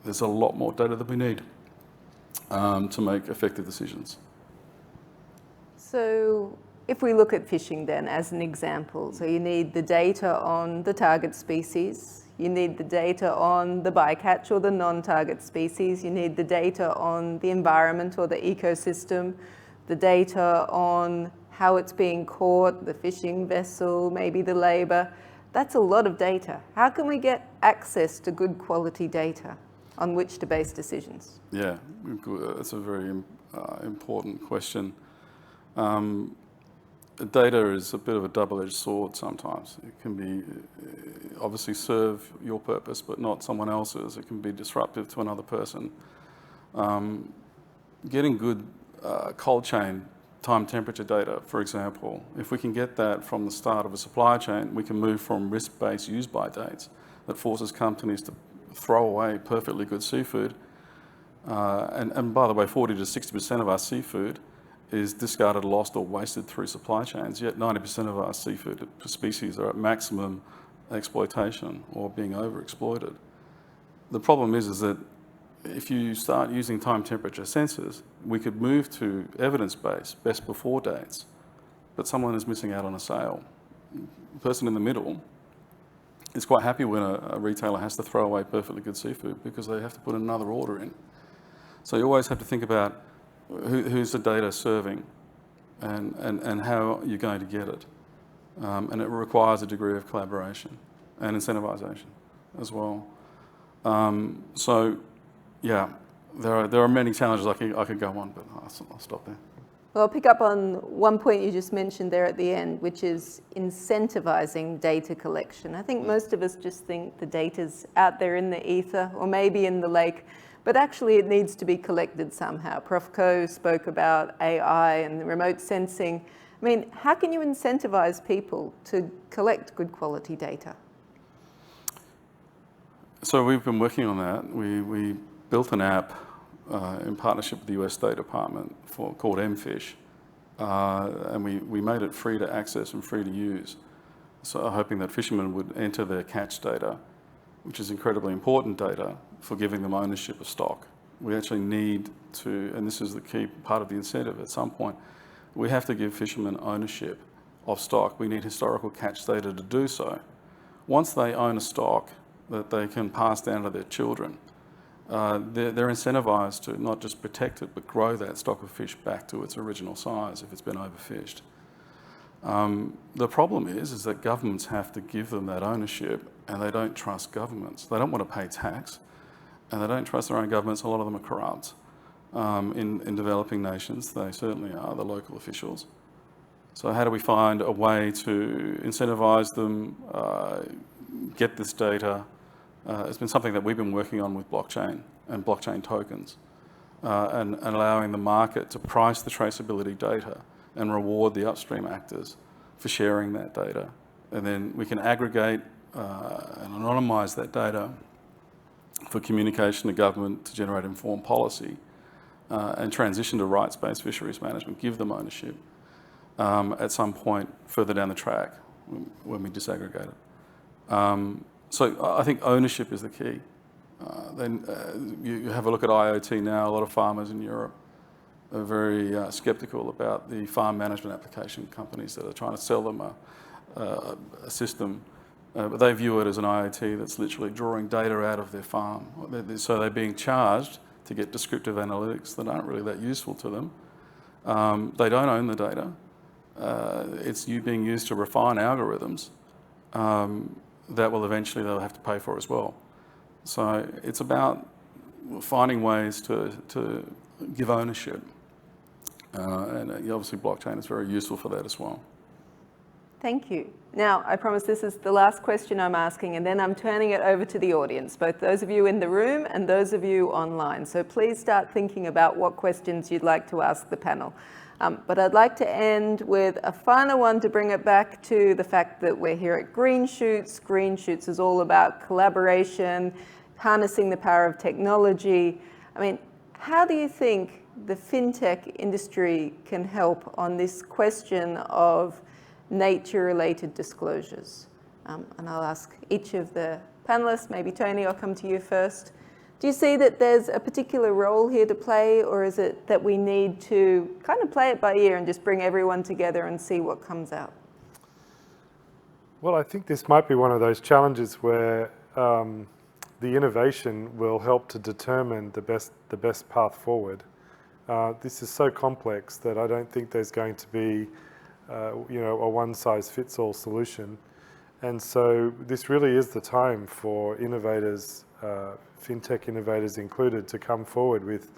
there's a lot more data that we need to make effective decisions. So if we look at fishing then as an example, so you need the data on the target species, you need the data on the bycatch or the non-target species, you need the data on the environment or the ecosystem, the data on how it's being caught, the fishing vessel, maybe the labour. That's a lot of data. How can we get access to good quality data on which to base decisions? Yeah, that's a very important question. Data is a bit of a double-edged sword sometimes. It can be obviously serve your purpose, but not someone else's. It can be disruptive to another person. Getting good cold chain time temperature data, for example, if we can get that from the start of a supply chain, we can move from risk-based use-by dates that forces companies to throw away perfectly good seafood. And by the way, 40 to 60% of our seafood is discarded, lost or wasted through supply chains, yet 90% of our seafood species are at maximum exploitation or being overexploited. The problem is that if you start using time temperature sensors, we could move to evidence-based best before dates, but someone is missing out on a sale. The person in the middle is quite happy when a retailer has to throw away perfectly good seafood because they have to put another order in. So you always have to think about who's the data serving and how you're going to get it. And it requires a degree of collaboration and incentivization. as well. So, yeah, there are many challenges. I could go on, but I'll stop there. Well, I'll pick up on one point you just mentioned there at the end, which is incentivizing data collection. I think most of us just think the data's out there in the ether or maybe in the lake, but actually it needs to be collected somehow. Prof. Ko spoke about AI and remote sensing. I mean, how can you incentivize people to collect good quality data? So we've been working on that. We built an app in partnership with the US State Department called MFish, and we made it free to access and free to use. So hoping that fishermen would enter their catch data, which is incredibly important data for giving them ownership of stock. We actually need to, and this is the key part of the incentive at some point, we have to give fishermen ownership of stock. We need historical catch data to do so. Once they own a stock that they can pass down to their children, they're incentivized to not just protect it, but grow that stock of fish back to its original size if it's been overfished. The problem is that governments have to give them that ownership, and they don't trust governments. They don't want to pay tax, and they don't trust their own governments. A lot of them are corrupt. In developing nations, they certainly are, the local officials. So how do we find a way to incentivize them, get this data? It's been something that we've been working on with blockchain and blockchain tokens, and allowing the market to price the traceability data and reward the upstream actors for sharing that data. And then we can aggregate and anonymise that data for communication to government to generate informed policy, and transition to rights-based fisheries management, give them ownership at some point further down the track when we disaggregate it. So I think ownership is the key. Then you have a look at IoT now. A lot of farmers in Europe are very sceptical about the farm management application companies that are trying to sell them a system. But they view it as an IoT that's literally drawing data out of their farm. So they're being charged to get descriptive analytics that aren't really that useful to them. They don't own the data. It's being used to refine algorithms that will eventually they'll have to pay for as well. So it's about finding ways to give ownership. And obviously blockchain is very useful for that as well. Thank you. Now, I promise this is the last question I'm asking, and then I'm turning it over to the audience, both those of you in the room and those of you online. So please start thinking about what questions you'd like to ask the panel. But I'd like to end with a final one to bring it back to the fact that we're here at Green Shoots. Green Shoots is all about collaboration, harnessing the power of technology. I mean, how do you think the FinTech industry can help on this question of nature-related disclosures? And I'll ask each of the panelists, maybe Tony, I'll come to you first. Do you see that there's a particular role here to play, or is it that we need to kind of play it by ear and just bring everyone together and see what comes out? Well, I think this might be one of those challenges where the innovation will help to determine the best path forward. This is so complex that I don't think there's going to be a one-size-fits-all solution. And so this really is the time for innovators, FinTech innovators included, to come forward with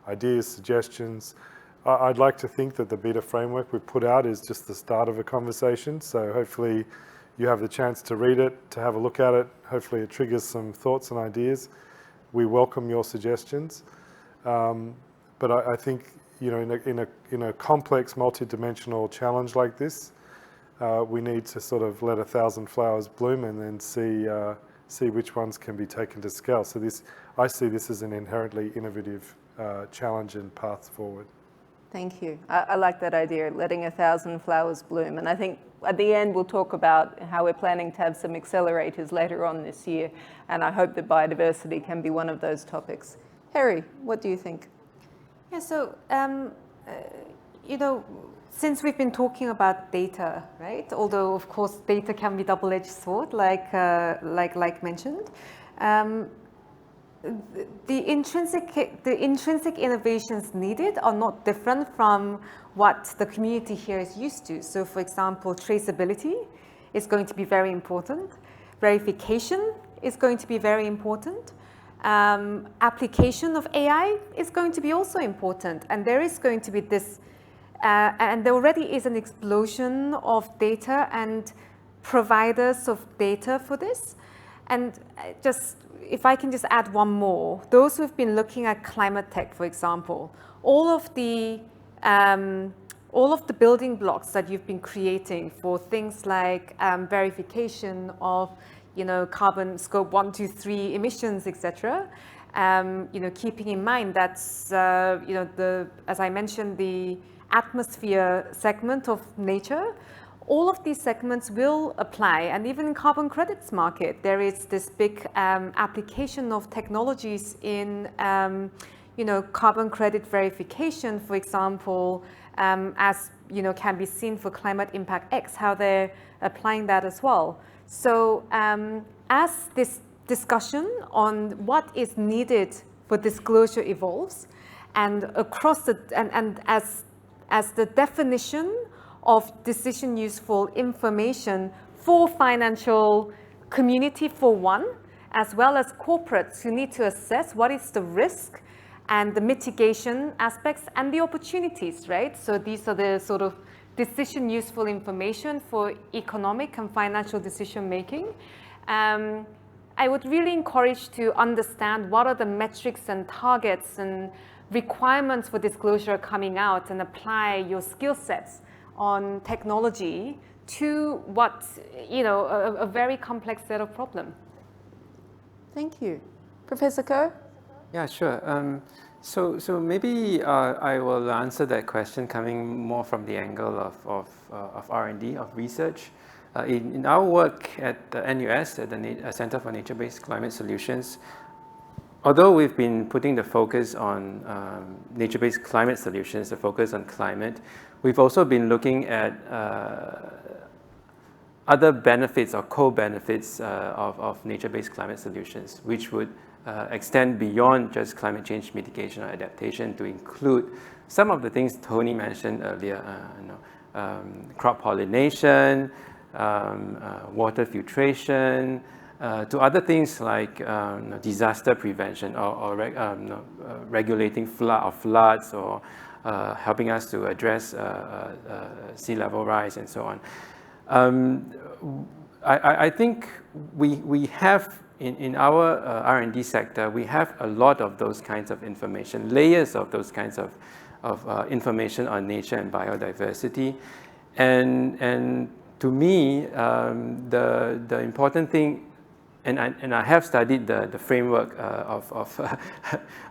ideas, suggestions. I'd like to think that the beta framework we put out is just the start of a conversation. So hopefully you have the chance to read it, to have a look at it. Hopefully it triggers some thoughts and ideas. We welcome your suggestions. But I think, in a complex, multi-dimensional challenge like this, we need to sort of let 1,000 flowers bloom and then see which ones can be taken to scale. So I see this as an inherently innovative challenge and path forward. Thank you. I like that idea, letting 1,000 flowers bloom. And I think at the end, we'll talk about how we're planning to have some accelerators later on this year. And I hope that biodiversity can be one of those topics. Harry, what do you think? Yeah, so, since we've been talking about data, right? Although, of course, data can be double-edged sword, like mentioned. The intrinsic innovations needed are not different from what the community here is used to. So, for example, traceability is going to be very important. Verification is going to be very important. Application of AI is going to be also important, and there is going to be this, and there already is an explosion of data and providers of data for this. And just, if I can just add one more, those who've been looking at climate tech, for example, all of the building blocks that you've been creating for things like verification of, carbon scope 1, 2, 3 emissions, etc. Keeping in mind that's, as I mentioned, the atmosphere segment of nature. All of these segments will apply, and even in carbon credits market, there is this big application of technologies in, carbon credit verification, for example, as can be seen for Climate Impact X, how they're applying that as well. So as this discussion on what is needed for disclosure evolves, and across the and as the definition of decision useful information for financial community for one, as well as corporates who need to assess what is the risk and the mitigation aspects and the opportunities, right? So these are the sort of decision useful information for economic and financial decision making. I would really encourage to understand what are the metrics and targets and requirements for disclosure coming out, and apply your skill sets on technology to what, a very complex set of problems. Thank you. Professor Koh? Yeah, sure. So maybe I will answer that question coming more from the angle of R&D, of research. In our work at the NUS, at the Center for Nature-Based Climate Solutions, although we've been putting the focus on nature-based climate solutions, the focus on climate, we've also been looking at other benefits or co-benefits of nature-based climate solutions, which would extend beyond just climate change mitigation or adaptation to include some of the things Tony mentioned earlier, crop pollination, water filtration, to other things like disaster prevention or regulating floods, or helping us to address sea level rise and so on. I think we have in our R&D sector, we have a lot of those kinds of information, layers of those kinds of information on nature and biodiversity, and to me, the important thing, and I have studied the framework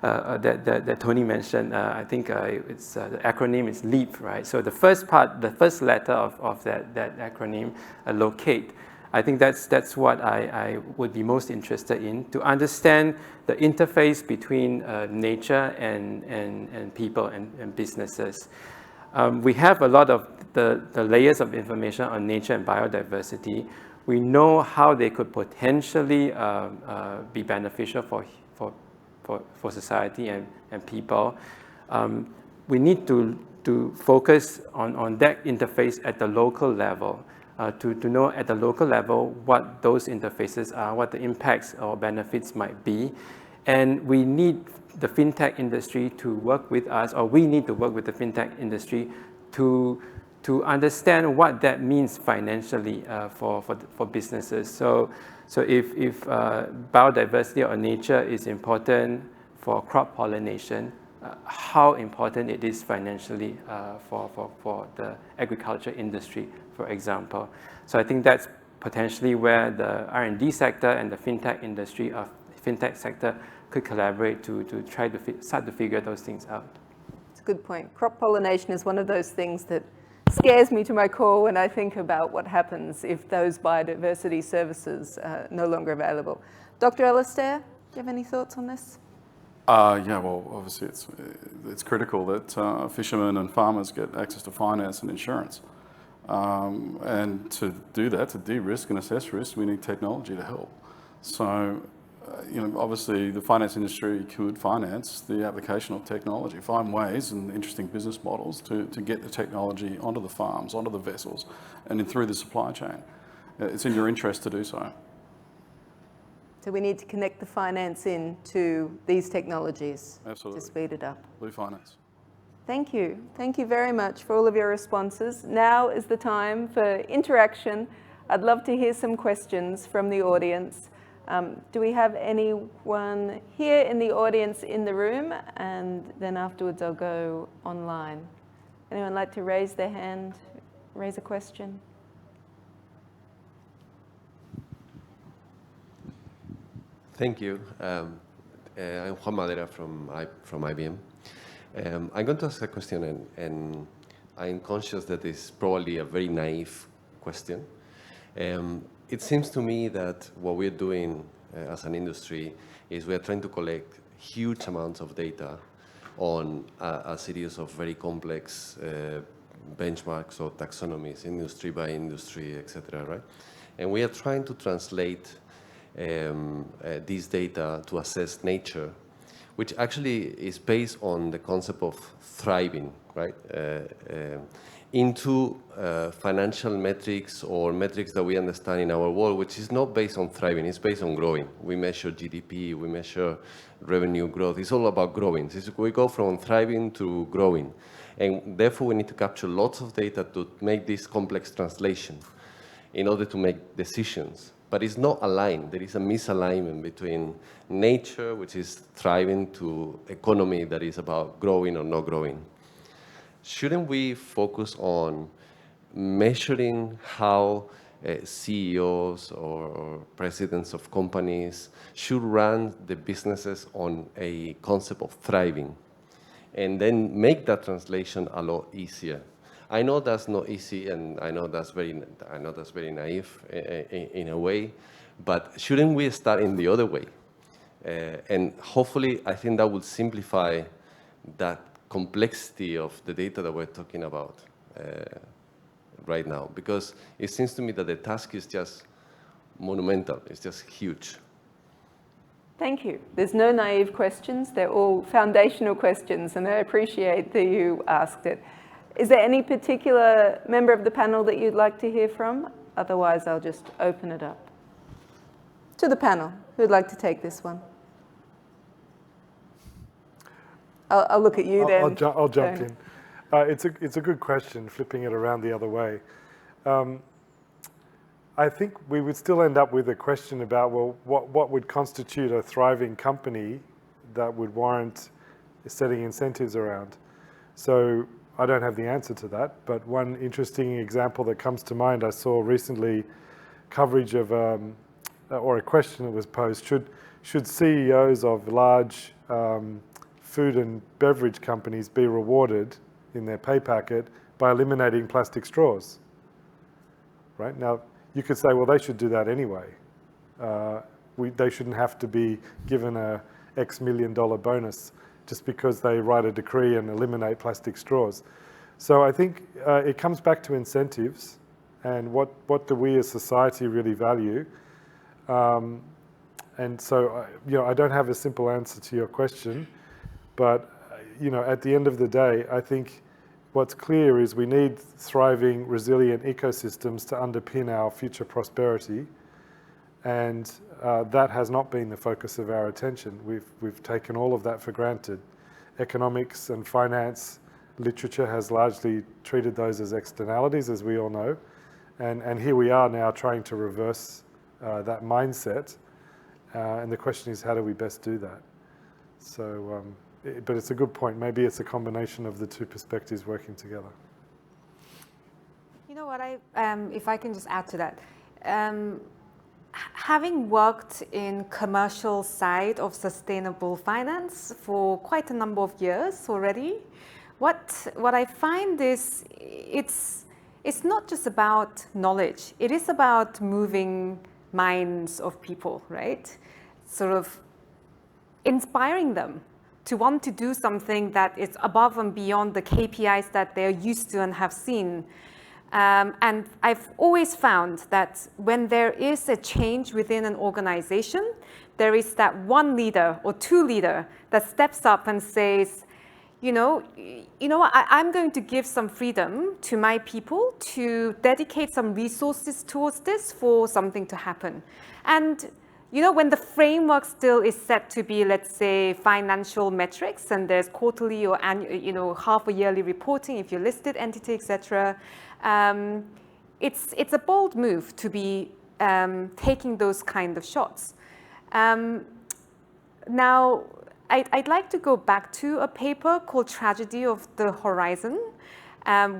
that Tony mentioned. I think it's the acronym is LEAP, right? So the first part, the first letter of that acronym, locate. I think that's what I would be most interested in, to understand the interface between nature and people and businesses. We have a lot of the layers of information on nature and biodiversity. We know how they could potentially be beneficial for society and people. We need to focus on that interface at the local level, to know at the local level what those interfaces are, what the impacts or benefits might be. And we need the FinTech industry to work with us, or we need to work with the FinTech industry to understand what that means financially for businesses. So if biodiversity or nature is important for crop pollination, how important it is financially for the agriculture industry, for example. So I think that's potentially where the R&D sector and the FinTech industry, FinTech sector, could collaborate to try to start to figure those things out. It's a good point. Crop pollination is one of those things that scares me to my core when I think about what happens if those biodiversity services are no longer available. Dr. Alastair, do you have any thoughts on this? Yeah, well, obviously it's critical that fishermen and farmers get access to finance and insurance. And to do that, to de-risk and assess risk, we need technology to help. So, obviously the finance industry could finance the application of technology, find ways and interesting business models to get the technology onto the farms, onto the vessels, and then through the supply chain. It's in your interest to do so. So we need to connect the finance in to these technologies Absolutely. to speed it up. Blue finance. Thank you. Thank you very much for all of your responses. Now is the time for interaction. I'd love to hear some questions from the audience. Do we have anyone here in the audience in the room? And then afterwards I'll go online. Anyone like to raise their hand, raise a question? Thank you. I'm Juan Madera from IBM. I'm going to ask a question, and I'm conscious that it's probably a very naive question. It seems to me that what we're doing as an industry is we're trying to collect huge amounts of data on a series of very complex benchmarks or taxonomies, industry by industry, etc. Right? And we are trying to translate this data to assess nature, which actually is based on the concept of thriving, right? Into financial metrics or metrics that we understand in our world, which is not based on thriving, it's based on growing. We measure GDP, we measure revenue growth. It's all about growing. We go from thriving to growing. And therefore, we need to capture lots of data to make this complex translation in order to make decisions. But it's not aligned. There is a misalignment between nature, which is thriving, to economy that is about growing or not growing. Shouldn't we focus on measuring how CEOs or presidents of companies should run the businesses on a concept of thriving, and then make that translation a lot easier? I know that's not easy, and I know that's very naive in a way, but shouldn't we start in the other way? And hopefully, I think that would simplify that complexity of the data that we're talking about right now, because it seems to me that the task is just monumental. It's just huge. Thank you. There's no naive questions. They're all foundational questions, and I appreciate that you asked it. Is there any particular member of the panel that you'd like to hear from? Otherwise, I'll just open it up to the panel. Who'd like to take this one? I'll look at you then. I'll jump in. It's a good question, flipping it around the other way. I think we would still end up with a question about, well, what would constitute a thriving company that would warrant setting incentives around? So I don't have the answer to that, but one interesting example that comes to mind, I saw recently coverage of, or a question that was posed, should CEOs of large food and beverage companies be rewarded in their pay packet by eliminating plastic straws? Right? Now, you could say, well, they should do that anyway. They shouldn't have to be given a X million dollar bonus just because they write a decree and eliminate plastic straws. So I think it comes back to incentives and what do we as society really value. And so, I don't have a simple answer to your question, but, at the end of the day, I think what's clear is we need thriving, resilient ecosystems to underpin our future prosperity. And that has not been the focus of our attention. We've taken all of that for granted. Economics and finance literature has largely treated those as externalities, as we all know. And here we are now trying to reverse that mindset. And the question is, how do we best do that? So, but it's a good point. Maybe it's a combination of the two perspectives working together. You know what, if I can just add to that. Having worked in commercial side of sustainable finance for quite a number of years already, what I find is it's not just about knowledge. It is about moving minds of people, right? Sort of inspiring them to want to do something that is above and beyond the KPIs that they're used to and have seen. And I've always found that when there is a change within an organization, there is that one leader or two leader that steps up and says, you know what, I'm going to give some freedom to my people to dedicate some resources towards this for something to happen. And when the framework still is set to be, let's say, financial metrics, and there's quarterly or annual, half a yearly reporting if you're listed entity, etc. It's a bold move to be taking those kind of shots. Now, I'd like to go back to a paper called Tragedy of the Horizon,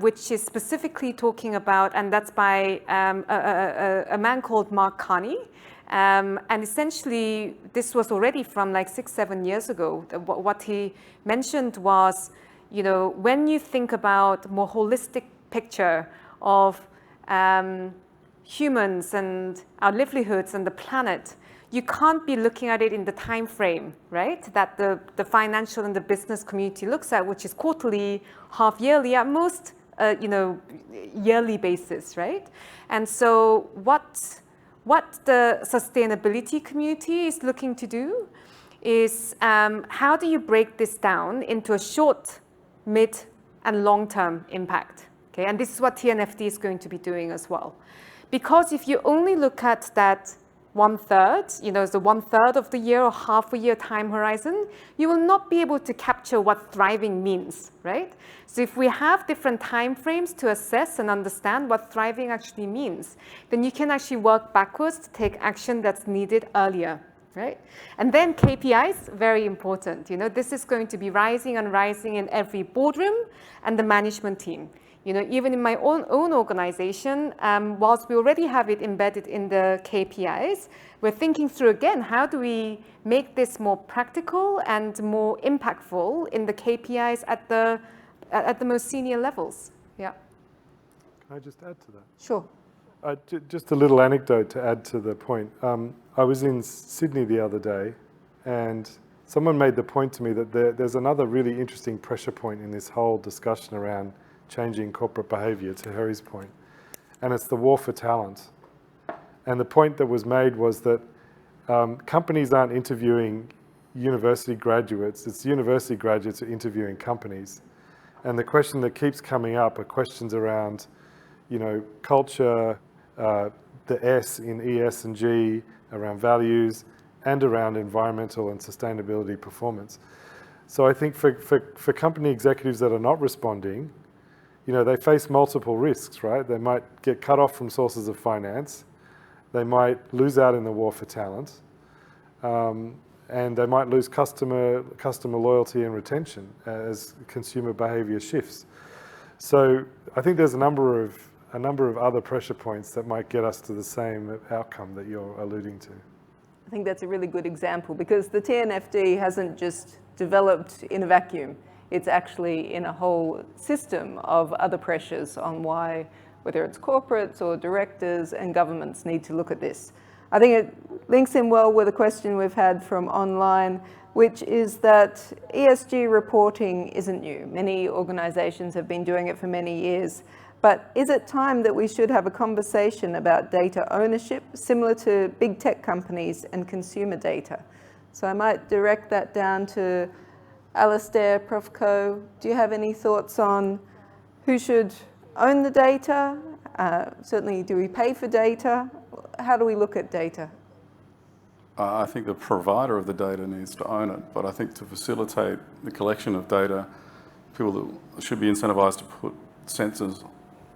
which is specifically talking about, and that's by a man called Mark Carney. And essentially, this was already from like 6-7 years ago. What he mentioned was, when you think about more holistic picture of humans and our livelihoods and the planet, you can't be looking at it in the time frame, right? That the financial and the business community looks at, which is quarterly, half yearly, at most, yearly basis, right? And so what the sustainability community is looking to do is how do you break this down into a short, mid, and long-term impact? Okay, and this is what TNFD is going to be doing as well. Because if you only look at that 1/3, the 1/3 of the year or half a year time horizon, you will not be able to capture what thriving means, right? So if we have different time frames to assess and understand what thriving actually means, then you can actually work backwards to take action that's needed earlier, right? And then KPIs, very important. This is going to be rising and rising in every boardroom and the management team. Even in my own organization, whilst we already have it embedded in the KPIs, we're thinking through again, how do we make this more practical and more impactful in the KPIs at the most senior levels? Yeah. Can I just add to that? Sure. Just a little anecdote to add to the point. I was in Sydney the other day, and someone made the point to me that there's another really interesting pressure point in this whole discussion around changing corporate behavior, to Harry's point, and it's the war for talent. And the point that was made was that companies aren't interviewing university graduates, it's university graduates who are interviewing companies. And the question that keeps coming up are questions around, culture, the S in ES and G, around values, and around environmental and sustainability performance. So I think for company executives that are not responding, they face multiple risks, right? They might get cut off from sources of finance. They might lose out in the war for talent. And they might lose customer loyalty and retention as consumer behavior shifts. So I think there's a number of other pressure points that might get us to the same outcome that you're alluding to. I think that's a really good example, because the TNFD hasn't just developed in a vacuum. It's actually in a whole system of other pressures on why, whether it's corporates or directors and governments, need to look at this. I think it links in well with a question we've had from online, which is that ESG reporting isn't new. Many organizations have been doing it for many years. But is it time that we should have a conversation about data ownership, similar to big tech companies and consumer data? So I might direct that down to Alastair, Prof. Co. Do you have any thoughts on who should own the data? Certainly, do we pay for data? How do we look at data? I think the provider of the data needs to own it, but I think to facilitate the collection of data, people should be incentivized to put sensors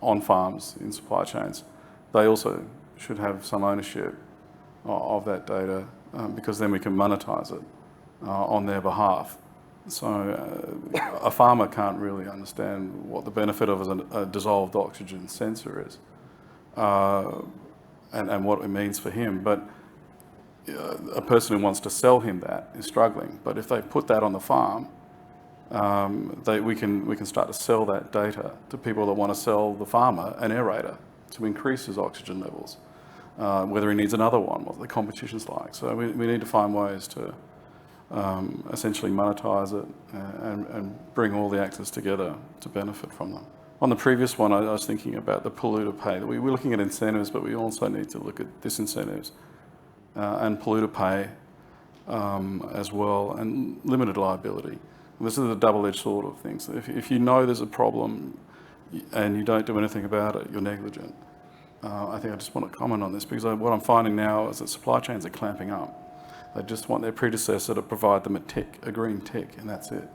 on farms in supply chains. They also should have some ownership of that data, because then we can monetize it on their behalf. So a farmer can't really understand what the benefit of a dissolved oxygen sensor is, and what it means for him. But a person who wants to sell him that is struggling. But if they put that on the farm, we can start to sell that data to people that want to sell the farmer an aerator to increase his oxygen levels, whether he needs another one, what the competition's like. So we need to find ways to essentially monetize it and bring all the actors together to benefit from them. On the previous one, I was thinking about the polluter pay. We're looking at incentives, but we also need to look at disincentives and polluter pay as well, and limited liability. And this is a double-edged sword of things. If you know there's a problem and you don't do anything about it, you're negligent. I think I just want to comment on this because what I'm finding now is that supply chains are clamping up. They just want their predecessor to provide them a green tick, and that's it.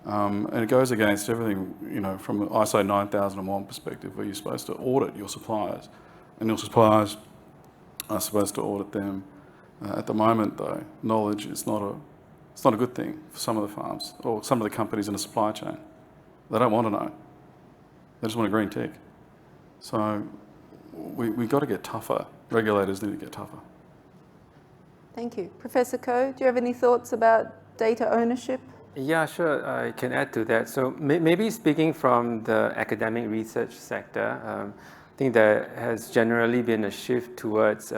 And it goes against everything, you know, from the ISO 9001 perspective, where you're supposed to audit your suppliers, and your suppliers are supposed to audit them. At the moment, though, knowledge is it's not a good thing for some of the farms or some of the companies in the supply chain. They don't want to know. They just want a green tick. So we got to get tougher. Regulators need to get tougher. Thank you. Professor Koh, do you have any thoughts about data ownership? Yeah, sure, I can add to that. So maybe speaking from the academic research sector, I think there has generally been a shift towards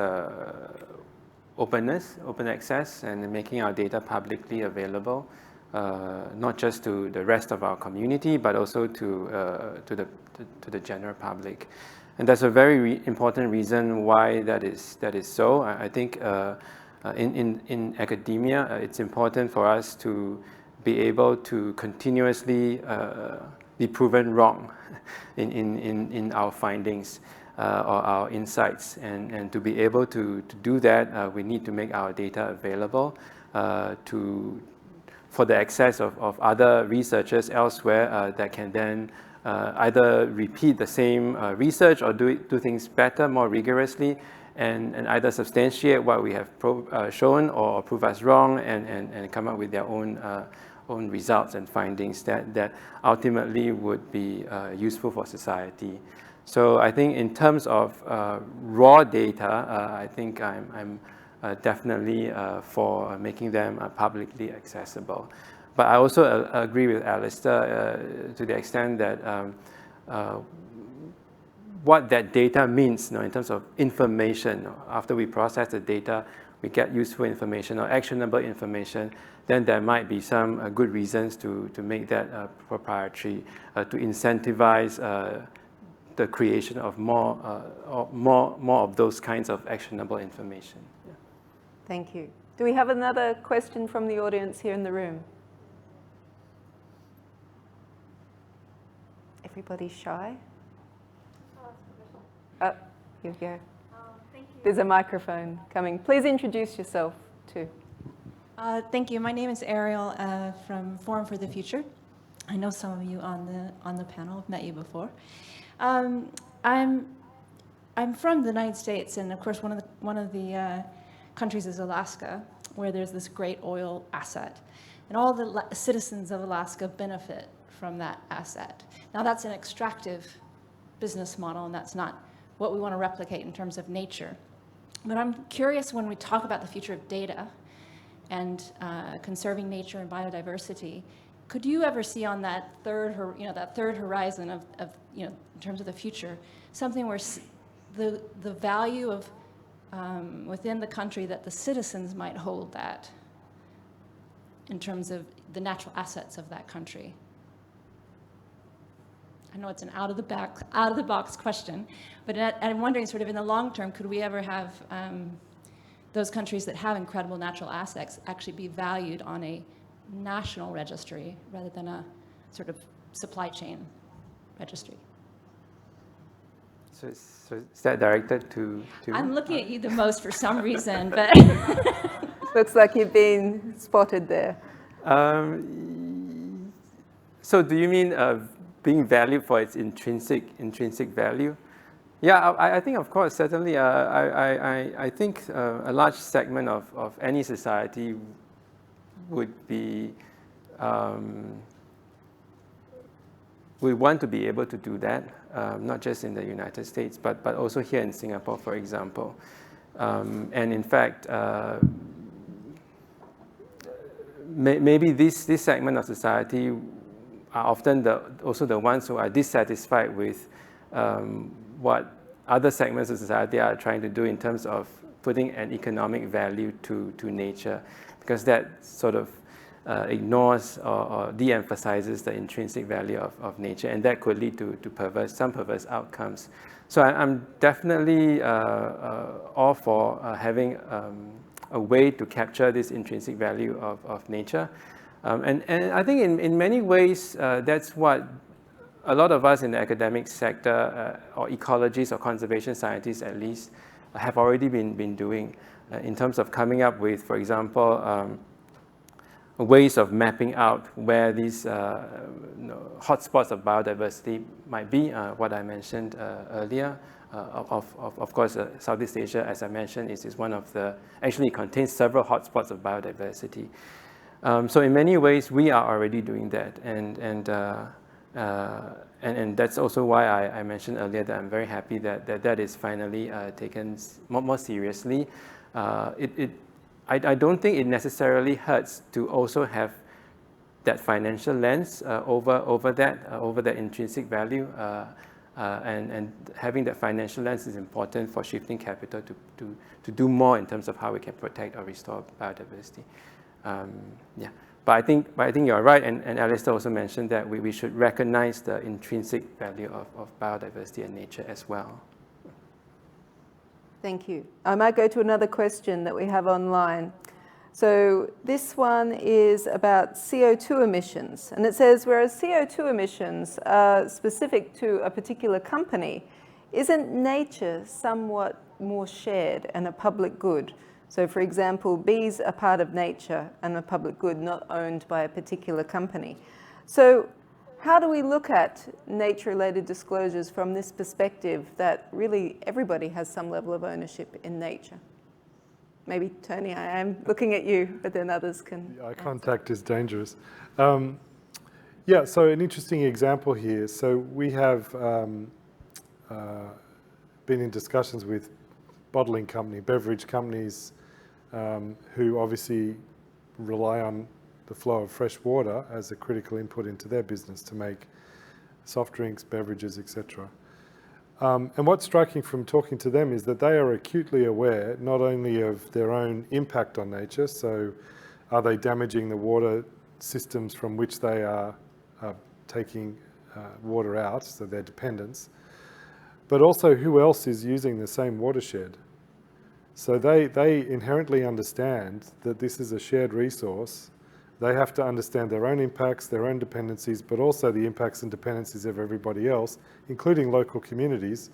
openness, open access, and making our data publicly available, not just to the rest of our community, but also to the general public. And that's a very important reason why that is so. I think in academia, it's important for us to be able to continuously be proven wrong in our findings or our insights. And to be able to do that, we need to make our data available for the access of other researchers elsewhere that can then either repeat the same research or do things better, more rigorously, and either substantiate what we have shown or prove us wrong and come up with their own results and findings that ultimately would be useful for society. So I think in terms of raw data, I think I'm definitely for making them publicly accessible. But I also agree with Alistair to the extent that what that data means, in terms of information. After we process the data, we get useful information or actionable information, then there might be some good reasons to make that proprietary, to incentivize the creation of more of those kinds of actionable information. Yeah. Thank you. Do we have another question from the audience here in the room? Everybody's shy? Oh, here we go. Thank you. There's a microphone coming. Please introduce yourself too. Thank you. My name is Ariel from Forum for the Future. I know some of you on the panel. I've met you before. I'm from the United States, and of course, one of the countries is Alaska, where there's this great oil asset, and all the citizens of Alaska benefit from that asset. Now, that's an extractive business model, and that's not what we want to replicate in terms of nature. But I'm curious, when we talk about the future of data and conserving nature and biodiversity, could you ever see on that third horizon of in terms of the future, something where the value of within the country that the citizens might hold that in terms of the natural assets of that country? I know it's an out of the box question, but I'm wondering, sort of in the long term, could we ever have those countries that have incredible natural assets actually be valued on a national registry rather than a sort of supply chain registry? So is that directed to I'm looking at you the most for some reason, but Looks like you've been spotted there. So do you mean being valued for its intrinsic value? Yeah, I think, of course, certainly. I think a large segment of any society would be we want to be able to do that, not just in the United States, but also here in Singapore, for example. And in fact, maybe this segment of society are often also the ones who are dissatisfied with what other segments of society are trying to do in terms of putting an economic value to nature, because that sort of ignores or de-emphasizes the intrinsic value of nature, and that could lead to some perverse outcomes. So I'm definitely all for having a way to capture this intrinsic value of nature. And I think in many ways, that's what a lot of us in the academic sector, or ecologists or conservation scientists at least, have already been doing in terms of coming up with, for example, ways of mapping out where these hotspots of biodiversity might be, what I mentioned earlier. Of course, Southeast Asia, as I mentioned, is one of the, actually contains several hotspots of biodiversity. So in many ways, we are already doing that. And that's also why I mentioned earlier that I'm very happy that is finally taken more seriously. I don't think it necessarily hurts to also have that financial lens over that intrinsic value, and having that financial lens is important for shifting capital to do more in terms of how we can protect or restore biodiversity. Yeah, but I think you're right, and Alistair also mentioned that we should recognize the intrinsic value of biodiversity and nature as well. Thank you. I might go to another question that we have online. So this one is about CO2 emissions. And it says, whereas CO2 emissions are specific to a particular company, isn't nature somewhat more shared and a public good? So for example, bees are part of nature and a public good, not owned by a particular company. So how do we look at nature-related disclosures from this perspective that really everybody has some level of ownership in nature? Maybe, Tony, I am looking at you, but then others can Eye contact is dangerous. Yeah, so an interesting example here. So we have been in discussions with bottling beverage companies who obviously rely on the flow of fresh water as a critical input into their business to make soft drinks, beverages, etc. And what's striking from talking to them is that they are acutely aware not only of their own impact on nature, so are they damaging the water systems from which they are taking water out, so their dependence, but also who else is using the same watershed. So they inherently understand that this is a shared resource. They have to understand their own impacts, their own dependencies, but also the impacts and dependencies of everybody else, including local communities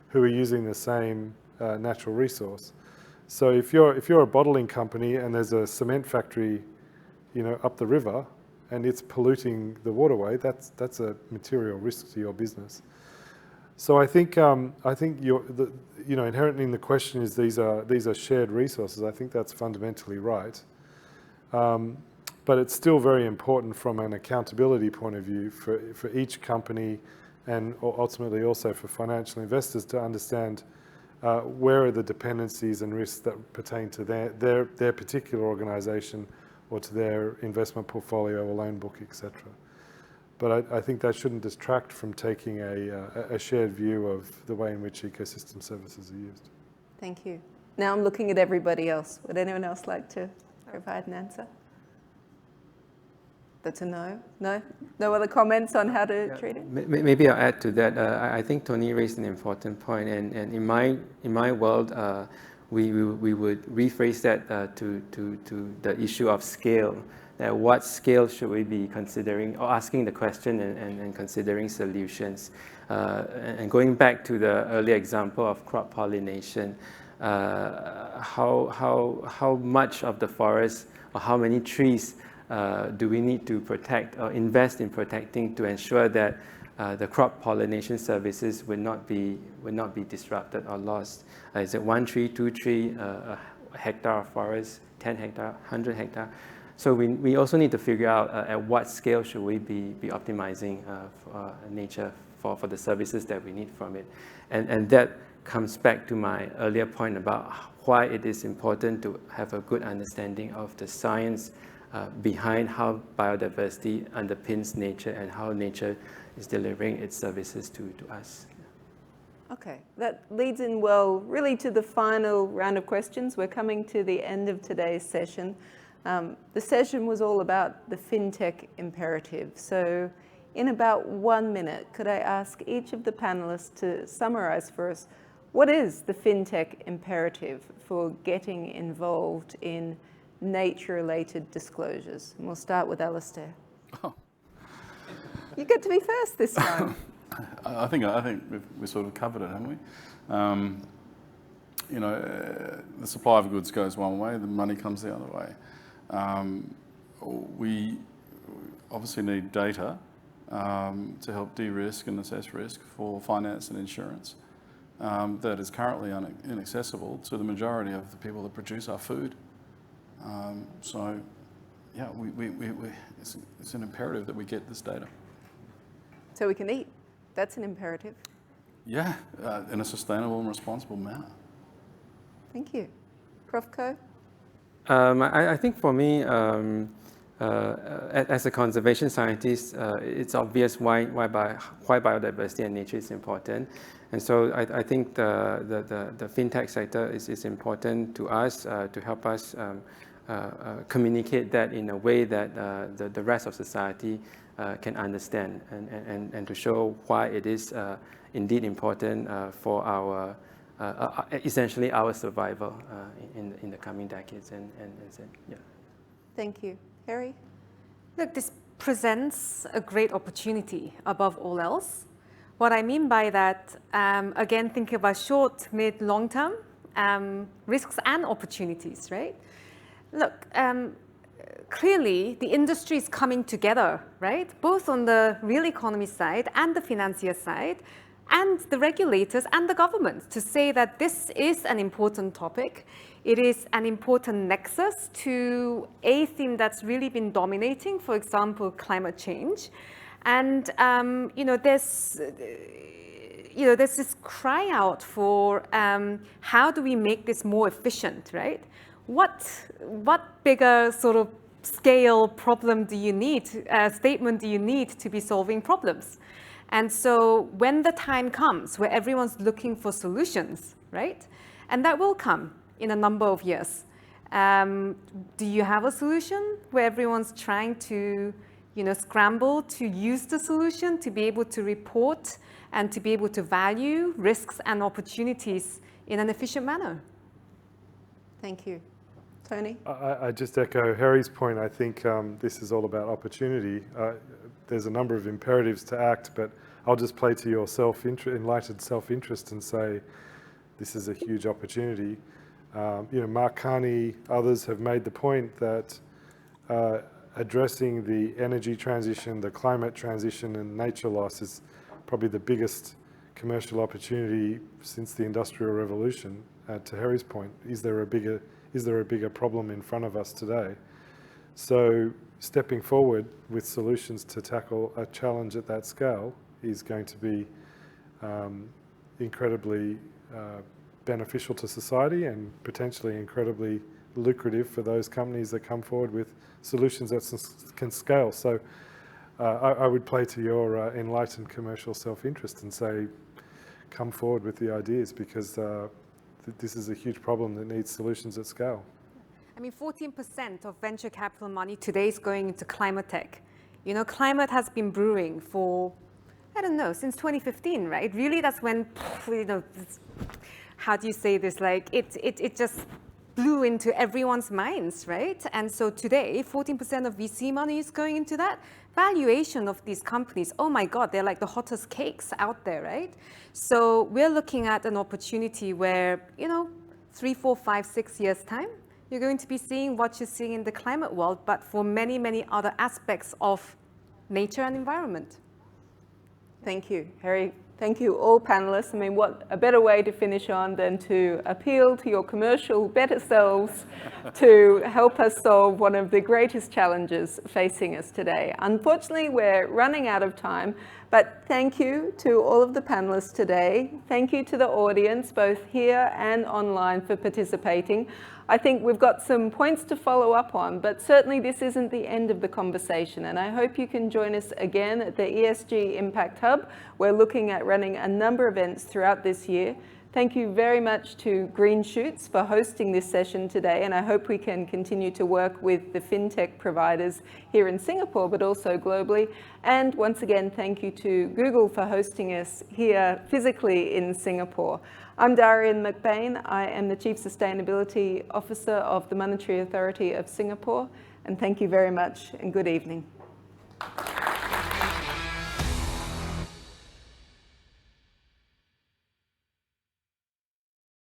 who are using the same natural resource. So if you're a bottling company and there's a cement factory, up the river, and it's polluting the waterway, that's a material risk to your business. So I think inherently in the question is these are shared resources. I think that's fundamentally right. But it's still very important from an accountability point of view for each company and ultimately also for financial investors to understand where are the dependencies and risks that pertain to their particular organisation or to their investment portfolio or loan book, etc. But I think that shouldn't distract from taking a shared view of the way in which ecosystem services are used. Thank you. Now I'm looking at everybody else. Would anyone else like to provide an answer? That's a no? No? No other comments on how to treat it? Maybe I'll add to that. I think Tony raised an important point, and in my world, we would rephrase that to the issue of scale. What scale should we be considering, or asking the question and considering solutions? And going back to the earlier example of crop pollination, how much of the forest or how many trees do we need to protect or invest in protecting to ensure that the crop pollination services will not be disrupted or lost? Is it 1 tree, 2 tree, a hectare of forest, 10 hectare, 100 hectare? So we also need to figure out at what scale should we be optimizing nature for the services that we need from it. And that comes back to my earlier point about why it is important to have a good understanding of the science behind how biodiversity underpins nature and how nature is delivering its services to us. Okay, that leads in well really to the final round of questions. We're coming to the end of today's session. The session was all about the FinTech imperative. So in about 1 minute, could I ask each of the panelists to summarize for us, what is the FinTech imperative for getting involved in nature-related disclosures? And we'll start with Alistair. Oh. You get to be first this time. I think we sort of covered it, haven't we? The supply of goods goes one way, the money comes the other way. We obviously need data to help de-risk and assess risk for finance and insurance that is currently inaccessible to the majority of the people that produce our food. It's an imperative that we get this data. So we can eat. That's an imperative. Yeah, in a sustainable and responsible manner. Thank you. Prof. Ko? I think for me, as a conservation scientist, it's obvious why biodiversity and nature is important. And so I think the FinTech sector is important to us to help us communicate that in a way that the rest of society can understand and to show why it is indeed important for our essentially our survival in the coming decades. Yeah. Thank you. Harry? Look, this presents a great opportunity above all else. What I mean by that, again, think about short, mid, long term risks and opportunities, right? Look, clearly the industry is coming together, right? Both on the real economy side and the financier side, and the regulators and the government to say that this is an important topic. It is an important nexus to a theme that's really been dominating, for example, climate change. And there's this cry out for how do we make this more efficient, right? What bigger sort of scale problem do you need, statement do you need to be solving problems? And so when the time comes where everyone's looking for solutions, right? And that will come in a number of years. Do you have a solution where everyone's trying to scramble to use the solution, to be able to report and to be able to value risks and opportunities in an efficient manner? Thank you. Tony? I just echo Harry's point. I think this is all about opportunity. There's a number of imperatives to act, but I'll just play to your enlightened self-interest and say this is a huge opportunity. Mark Carney, others have made the point that addressing the energy transition, the climate transition and nature loss is probably the biggest commercial opportunity since the Industrial Revolution. To Harry's point, is there a bigger problem in front of us today? So stepping forward with solutions to tackle a challenge at that scale is going to be incredibly beneficial to society and potentially incredibly lucrative for those companies that come forward with solutions that can scale. So I would play to your enlightened commercial self-interest and say, come forward with the ideas, because this is a huge problem that needs solutions at scale. I mean, 14% of venture capital money today is going into climate tech. Climate has been brewing for, I don't know, since 2015, right? Really, that's when, how do you say this? Like, it just blew into everyone's minds, right? And so today, 14% of VC money is going into that. Valuation of these companies, oh my God, they're like the hottest cakes out there, right? So we're looking at an opportunity where, 3, 4, 5, 6 years' time, you're going to be seeing what you're seeing in the climate world, but for many, many other aspects of nature and environment. Thank you, Harry. Thank you, all panelists. I mean, what a better way to finish on than to appeal to your commercial better selves to help us solve one of the greatest challenges facing us today. Unfortunately, we're running out of time, but thank you to all of the panelists today. Thank you to the audience, both here and online, for participating. I think we've got some points to follow up on, but certainly this isn't the end of the conversation, and I hope you can join us again at the ESG Impact Hub. We're looking at running a number of events throughout this year. Thank you very much to Green Shoots for hosting this session today, and I hope we can continue to work with the FinTech providers here in Singapore, but also globally. And once again, thank you to Google for hosting us here physically in Singapore. I'm Darian McBain. I am the Chief Sustainability Officer of the Monetary Authority of Singapore, and thank you very much and good evening.